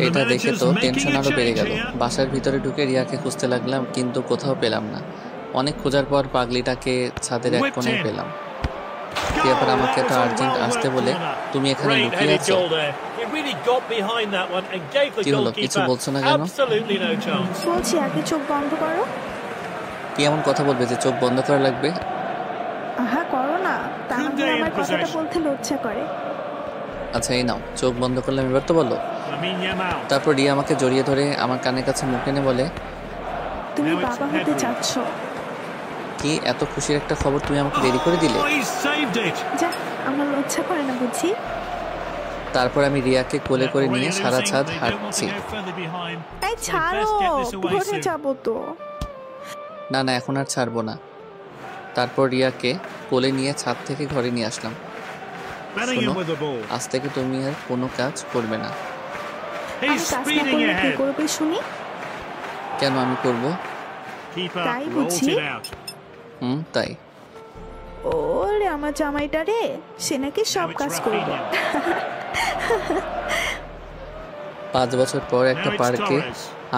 এটা দেখে তো টেনশন আরো বেড়ে গেল। বাসার ভিতরে ঢুকে রিয়াকে খুঁজতে লাগলাম, কিন্তু কোথাও পেলাম না। অনেক খোঁজার পর পাগলিটাকে ছাদের এক কোণে পেলাম। এরপর আমাকে এত আর্জেন্ট আসতে বলে, তুমি এখানে লুকিয়ে আছো? কি হলো, কিছু বলছো না কেন? বলছি আগে চোখ বন্ধ করো। কি এমন কথা বলবে যে চোখ বন্ধ করা লাগবে? আহা করো না, তাহলে আমার কথাটা বলতে লজ্জা করে। আচ্ছা এই নাও, চোখ বন্ধ করলাম, এবার তো বলো। তারপর রিয়া আমাকে জড়িয়ে ধরে আমার কানের কাছে মুখ এনে বলে, তুমি বাবা হতে চাচ্ছ। কি এত খুশির একটা খবর তুমি আমাকে দেরি করে দিলে? যা, আমার লজ্জা করে না বুঝি। তারপর আমি রিয়াকে কোলে করে নিয়ে সারা ছাদ হাঁটছি। এই ছাড়ো, ঘরে যাবো তো। না না, এখন আর ছাড়বো না। তারপর রিয়াকে কোলে নিয়ে ছাদ থেকে ঘরে নিয়ে আসলাম। শোনো, আজ থেকে তুমি আর কোনো কাজ করবে না। আমি কাজ না করলে কি করবে শুনি? কেন, আমি করব? তাই বুঝি? তাই। ওরে আমার জামাইটা রে, সে নাকি সব কাজ করবে। 5 বছর পর একটা পার্কে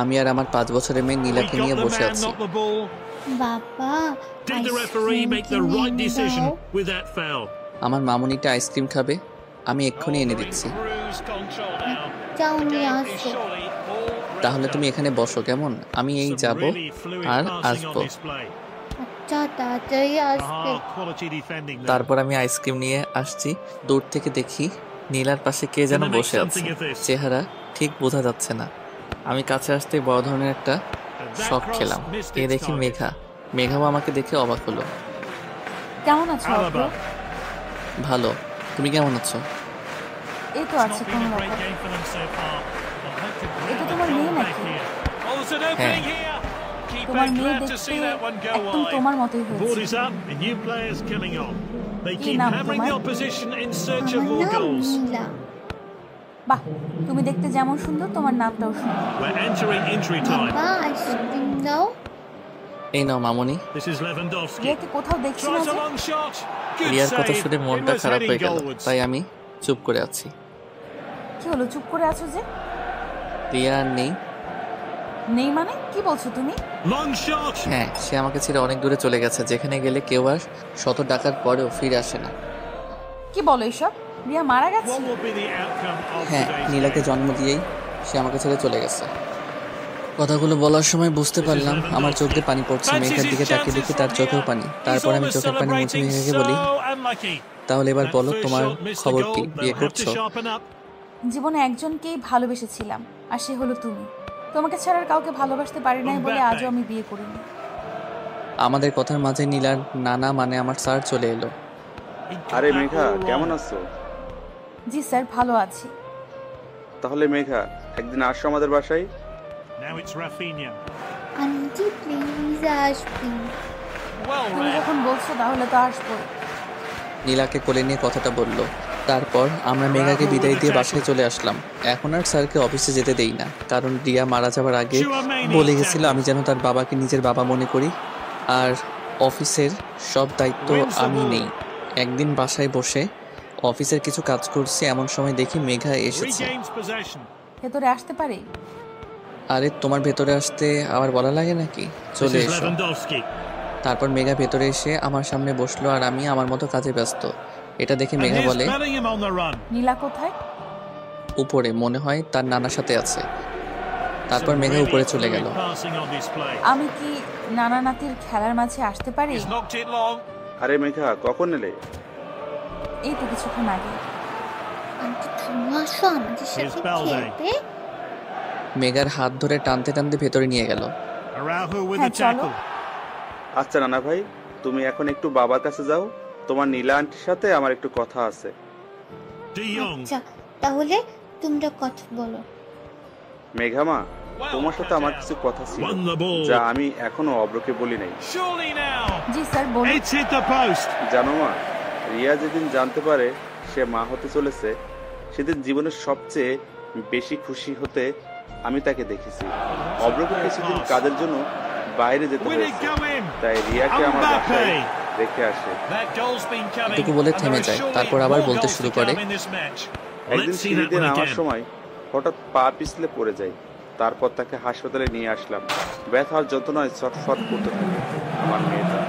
আমি আর আমার 5 বছরের মেয়ে নীলাকে নিয়ে বসে আছি। বাবা, আমার মামুনিটা আইসক্রিম খাবে, আমি এক্ষুনি এনে দিচ্ছি। তাহলে তুমি এখানে বসো কেমন? আমি এই যাব আর আসবো। তারপর আমি আইসক্রিম নিয়ে আসছি। দূর থেকে দেখি নীলার পাশে কে যেন বসে আছে, চেহারা ঠিক বোঝা যাচ্ছে না। আমি কাছে আসতে বড় ধরনের একটা শক খেলাম। এ দেখি মেঘা। মেঘাও আমাকে দেখে অবাক হলো। কেমন আছো? ভালো, তুমি কেমন আছো? এই তো আছি কোনো রকম। এটা তোমার মেয়ে নাকি? হ্যাঁ। তোমার মেয়ে দেখতে একদম তোমার মতোই হয়েছে। কি নাম তোমার? বাহ, তুমি দেখতে যেমন সুন্দর তোমার নামটাও সুন্দর। এই নাও মামুনি। রিয়াকে কোথাও দেখছি না যে। রিয়ার কথা শুনে মনটা খারাপ হয়ে গেল, তাই আমি চুপ করে আছি। কি হলো, চুপ করে আছো যে? রিয়া আর নেই। নেই মানে কি বলছো তুমি? হ্যাঁ, সে আমাকে ছেড়ে অনেক দূরে চলে গেছে, যেখানে গেলে কেউ আর শত টাকার পরেও ফিরে আসে না। কি বলো এসব? রিয়া মারা গেছে? হ্যাঁ, নীলাকে জন্ম দিয়েই সে আমাকে ছেড়ে চলে গেছে। কথাগুলো বলার সময় বুঝতে পারলাম আমার চোখ দিয়ে পানি পড়ছে। মেঘের দিকে তাকিয়ে দেখি তার চোখেও পানি। তারপর আমি চোখের পানি মুছে মেঘেকে বলি, তাহলে এবার বলো তোমার খবর কি, বিয়ে করছো? জীবনে একজনকেই ভালোবেসেছিলাম, আর সে হলো তুমি। তোমাকে ছাড়া আর কাউকে ভালোবাসতে পারি নাই বলে আজও আমি বিয়ে করিনি। আমাদের কথার মাঝে নীলার নানা মানে আমার স্যার চলে এলো। আরে মেঘা, কেমন আছো? জি স্যার, ভালো আছি। তাহলে মেঘা, একদিন আসো আমাদের বাসায়। আন্টি প্লিজ আসবেন। তুমি যখন বলছো তাহলে তো আসবোই। নীলাকে কোলে নিয়ে কথাটা বলল। তারপর আমরা মেঘাকে বিদায় দিয়ে বাসায় চলে আসলাম। এখন আর স্যারকে অফিসে যেতে দেই না, কারণ রিয়া মারা যাওয়ার আগে বলে গেছিল আমি যেন তার বাবাকে নিজের বাবা মনে করি, আর অফিসের সব দায়িত্ব আমি নেই। একদিন বাসায় বসে অফিসের কিছু কাজ করছি, এমন সময় দেখি মেঘা এসেছে। ভেতরে আসতে পারি? আরে তোমার ভেতরে আসতে আবার বলা লাগে নাকি? চলে এসো। তারপর মেঘা ভেতরে এসে আমার সামনে বসলো, আর আমি আমার মতো কাজে ব্যস্ত। এটা দেখে মেঘা বলে, নীলা কোথায়? উপরে, মনে হয় তার নানার সাথে আছে। তারপর মেঘা উপরে চলে গেল। আমি কি নানা নাতির খেলার মাঝে আসতে পারি? আরে মেঘা, কখন এলে? এই তো কিছুক্ষণ আগে। আন্টি তুমি আসো আমাদের সাথে খেলতে। মেঘার হাত ধরে টানতে টানতে ভেতরে নিয়ে গেল। হ্যাঁ, চলো। আচ্ছা নানা ভাই, তুমি এখন একটু বাবার কাছে যাও, তোমার নীলা আন্টির সাথে আমার একটু কথা আছে। আচ্ছা, তাহলে তোমরা কথা বলো। মেঘা মা, তোমার সাথে আমার কিছু কথা ছিল যা আমি এখনো অব্রকে বলি নাই। জি স্যার, বলুন। জানো মা, রিয়া যেদিন জানতে পারে সে মা হতে চলেছে, সেদিন জীবনের সবচেয়ে বেশি খুশি হতে আমি তাকে দেখেছি। অব্রকে কিছুদিন কাজের জন্য বাইরে যেতে হয়েছে, তাই রিয়াকে আমার বাসায় রেখে আসে। এটুকু বলে থেমে যায়, তারপর আবার বলতে শুরু করে। একদিন সিঁড়িতে নামার সময় হঠাৎ পা পিছলে পড়ে যায়। তারপর তাকে হাসপাতালে নিয়ে আসলাম। ব্যথার যন্ত্রণায় ছটফট করতে থাকে আমার মেয়েটা।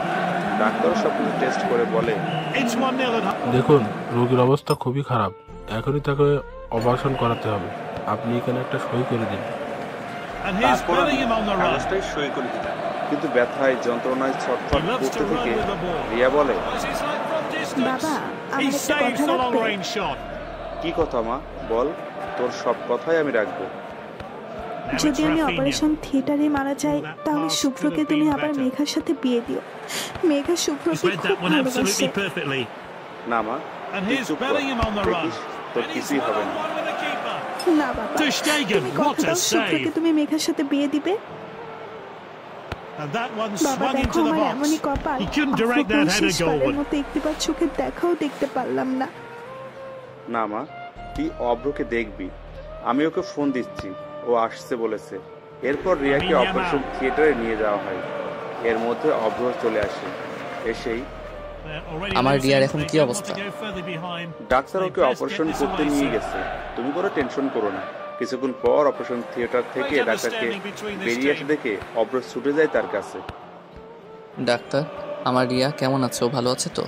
ডাক্তারও সবকিছু টেস্ট করে বলে, দেখুন, রোগীর অবস্থা খুবই খারাপ, এখনই তাকে অপারেশন করাতে হবে। আপনি এখানে একটা সই করে দিন। তারপর আমি কাগজটাই সই করে দিলাম, কিন্তু ব্যথায় যন্ত্রণায় ছটফট করতে থেকে রিয়া বলে, বাবা, আমার একটা কথা রাখবে? কি কথা মা, বল। তোর সব কথাই আমি রাখবো। যদি আমি অপারেশন থিয়েটারে মারা যাই, তাহলে শুভ্রকে তুমি আবার মেঘার সাথে বিয়ে দিও। মেঘা শুভ্রকে খুব ভালোবাসে। না মা, তুই চুপ কর, দেখিস তোর কিছুই হবে না। না বাবা, তুমি কথা দাও শুভ্রকে তুমি মেঘার সাথে বিয়ে দিবে। বাবা দেখো, আমার এমনই কপাল, শেষবারের মতো একটিবার চোখের দেখাও দেখতে পারলাম না। না মা, তুই অব্রকে দেখবি। আমি ওকে ফোন দিচ্ছি, ও আসছে বলেছে। এরপর রিয়াকে অপারেশন থিয়েটারে নিয়ে যাওয়া হয়। এর মধ্যে অব্র চলে আসে। এসেই, আমার রিয়ার এখন কি অবস্থা? ডাক্তার ওকে অপারেশন করতে নিয়ে গেছে, তুমি কোনো টেনশন করো না। কিছুক্ষণ পর অপারেশন থিয়েটার থেকে ডাক্তারকে বেরিয়ে এসে দেখে অব্র ছুটে যায় তার কাছে। ডাক্তার, আমার রিয়া কেমন আছে? ও ভালো আছে তো?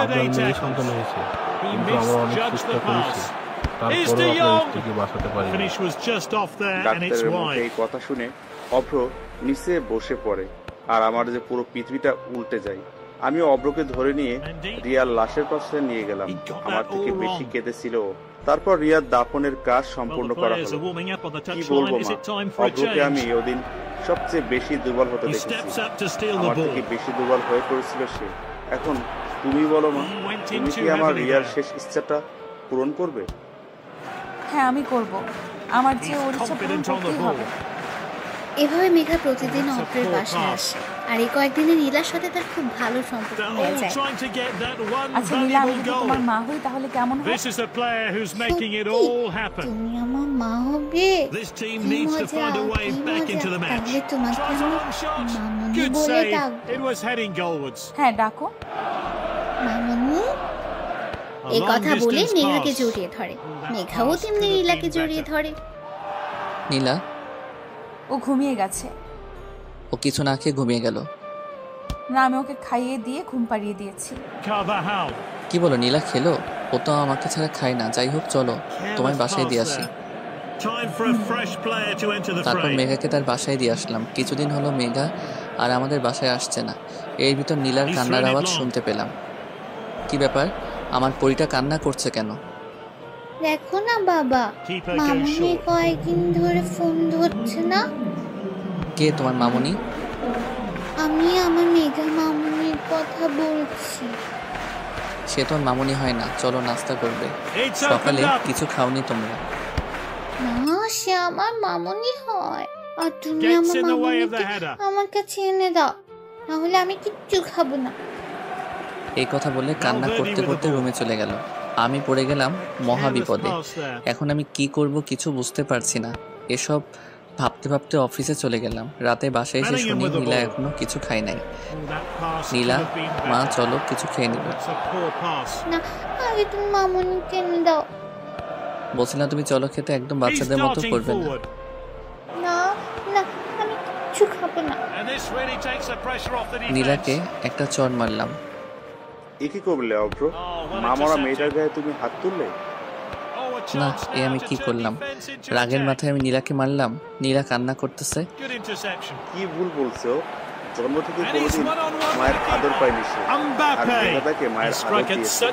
আপনার মেয়ে সন্তান হয়েছে, কিন্তু আমরা অনেক চেষ্টা করেছি, তারপরেও আপনার স্ত্রীকে বাঁচাতে পারিনি। ডাক্তারের মুখে এই কথা শুনে অভ্র নিচে বসে পড়ে, আর আমার যে পুরো পৃথিবীটা উল্টে যায়। আমি অভ্রকে ধরে নিয়ে রিয়ার লাশের পাশে নিয়ে গেলাম। আমার থেকে বেশি কেঁদেছিল। তারপর রিয়ার দাফনের কাজ সম্পূর্ণ করা হলো। কি বলবো মা, অভ্রকে আমি ওদিন সবচেয়ে বেশি দুর্বল হতে দেখেছি। আমার থেকে বেশি দুর্বল হয়ে পড়েছিল সে। এখন তুমি বলো মা, তুমি কি আমার রিয়ার শেষ ইচ্ছাটা পূরণ করবে? হ্যাঁ, আমি করব। আমার যে ওর ইচ্ছা পূরণ করতেই হবে। এভাবে মেঘা প্রতিদিন অপ্রের বাসায় আসে, আর এই কয়েকদিনে নীলার সাথে তার খুব ভালো সম্পর্ক হয়ে যায়। আচ্ছা নীলা, আমি যদি তোমার মা হই তাহলে কেমন হয়? তুমি আমার মা হবে? কি মজা, কি মজা। তাহলে তোমাকে আমি মামনি বলে ডাকবো। হ্যাঁ, ডাকো মামনি। এই কথা বলে মেঘাকে জড়িয়ে ধরে। মেঘাও তেমনি নীলাকে জড়িয়ে ধরে। নীলা? ও ঘুমিয়ে গেছে। ও কিছু না খেয়ে ঘুমিয়ে গেল? না, আমি ওকে খাইয়ে দিয়ে ঘুম পাড়িয়ে দিয়েছি। কি বলো, নীলা খেলো? ও তো আমাকে ছাড়া খায় না। যাই হোক, চলো তোমায় বাসায় দিয়ে আসি। তারপর মেঘাকে তার বাসায় দিয়ে আসলাম। কিছুদিন হলো মেঘা আর আমাদের বাসায় আসছে না। এর ভিতর নীলার কান্নার আওয়াজ শুনতে পেলাম। কি ব্যাপার, আমার পরীটা কান্না করছে কেন? দেখো না বাবা, মামুনি কয়েকদিন ধরে ফোন ধরছে না। কে তোমার মামুনি? আমি আমার মেঘা মামুনির কথা বলছি। সে তো আর মামুনি হয় না, চলো নাস্তা করবে। সকালে কিছু খাওনি তোমরা? না, সে আমার মামুনি হয়। আর তুমি আমার মামুনিকে আমার কাছে এনে দাও, নাহলে আমি কিচ্ছু খাবো না। এই কথা বলে কান্না করতে করতে রুমে চলে গেল। আমি পড়ে গেলাম মহা বিপদে। এখন আমি কি করব কিছু বুঝতে পারছি না। এসব ভাবতে ভাবতে অফিসে চলে গেলাম। রাতে বাসায় এসে শুনি নীলা এখনো কিছু খায় নাই। নীলা, মা চলো কিছু খেয়ে নিব। না, আগে তুমি মামুনিকে এনে দাও। বলছিলাম তুমি চলো খেতে, একদম বাচ্চাদের মতো করবে না। না না, আমি কিচ্ছু খাবো না। নীলাকে একটা চড় মারলাম। এ কি করলে অভ্র? মা মরা মেয়েটার গায়ে তুমি হাত তুললে? না, এ আমি কি করলাম? রাগের মাথায় আমি নীলাকে মারলাম। নীলা কান্না করতেছে। কি ভুল বলছো? জন্ম থেকে কোনোদিন মায়ের আদর পায়নি সে, আর মেয়েটা তাকে মায়ের আদর দিয়েছে।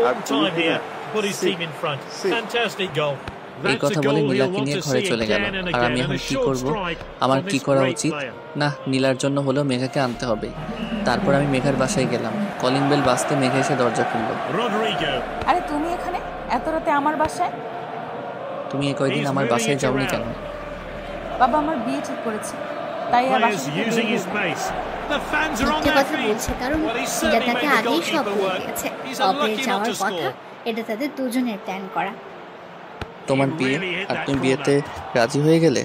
আর তুমি কিনা? এই কথা বলে নীলাকে নিয়ে ঘরে চলে গেল। আর আমি এখন কি করব? আমার কি করা উচিত? না, নীলার জন্য হলেও মেঘাকে আনতে হবে। তারপর আমি মেঘার বাসায় গেলাম। কলিং বেল বাজতে মেঘা এসে দরজা খুললো। আরে তুমি এখানে এত রাতে আমার বাসায়? তুমি এই কয়দিন আমার বাসায় যাওনি কেন? বাবা আমার বিয়ে ঠিক করেছে, তাই আর বাসা থেকে বের হইনি। মিথ্যে কথা বলছে, কারণ এটা তাকে আগেই সব বলে গেছে। অপরের যাওয়ার কথা, এটা তাদের দুজনের প্ল্যান করা। তোমার বিয়ে, আর তুমি বিয়েতে রাজি হয়ে গেলে?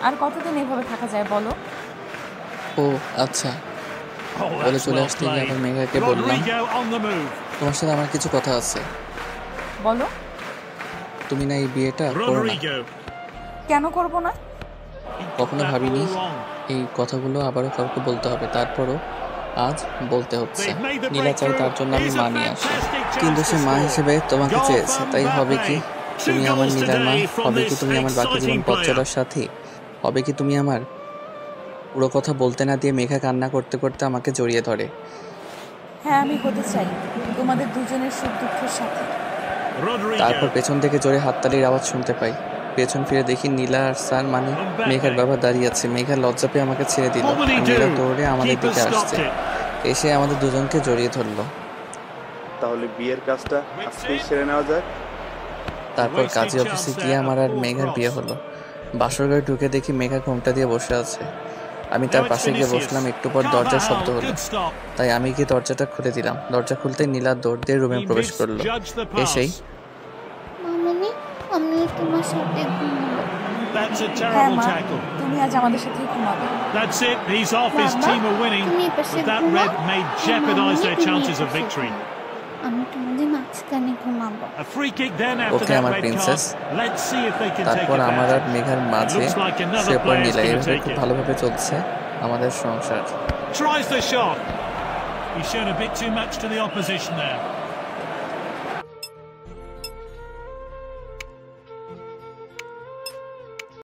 আর কতদিন এভাবে থাকা যায় বলো? ও আচ্ছা, বলে চলে আসতে গিয়ে আবার মেঘাকে বললাম, তোমার সাথে আমার কিছু কথা আছে। বলো। তুমি না এই বিয়েটা করো না? কেন করব না? কখনো ভাবিনি এই কথাগুলো আবারও কাউকে বলতে হবে, তারপরও আজ বলতে হচ্ছে। নীলা চাই তার জন্য আমি মা নিয়ে আসি, কিন্তু সে মা হিসেবে তোমাকে চেয়েছে, তাই হবে কি তুমি আমার নীলার মা? হবে কি তুমি আমার বাকি জীবন পথ চলার সাথী? হবে কি তুমি আমার? পুরো কথা বলতে না দিয়ে মেঘা কান্না করতে করতে আমাকে জড়িয়ে ধরে। হ্যাঁ, আমি হতে চাই তোমাদের দুজনের সুখ দুঃখের সাথে। তারপর পেছন থেকে জোরে হাততালির আওয়াজ শুনতে পাই। পেছন ফিরে দেখি নীলা আর স্যার মানে মেঘার বাবা দাঁড়িয়ে আছে। মেঘা লজ্জা পেয়ে আমাকে ছেড়ে দিল। নীলা দৌড়ে আমাদের দিকে আসছে, এসে আমাদের দুজনকে জড়িয়ে ধরলো। তাহলে বিয়ের কাজটা আজকেই সেরে নেওয়া যাক। তারপর কাজী অফিসে গিয়ে আমার আর মেঘার বিয়ে হলো। বাসর ঘরে ঢুকে দেখি মেঘা ঘোমটা দিয়ে বসে আছে। আমি তার পাশে গিয়ে বসলাম। একটু পর দরজার শব্দ হলো, তাই আমি গিয়ে দরজাটা খুলে দিলাম। দরজা খুলতে নীলা দৌড় দিয়ে রুমে প্রবেশ করলো। এসেই, মামুনি, আমি তোমার সাথে ঘুমাবো। হ্যাঁ মা, তুমি আজ আমাদের সাথে ঘুমাবে। তুমি পাশে ঘুমাও, আমি তোমাদের মাঝখানে ঘুমাবো। ওকে আমার প্রিন্সেস। তারপর আমার আর মেঘার মাঝে সে পর নীলা। এভাবে খুব ভালোভাবে চলছে আমাদের সংসার। He's shown a bit too much to the opposition there.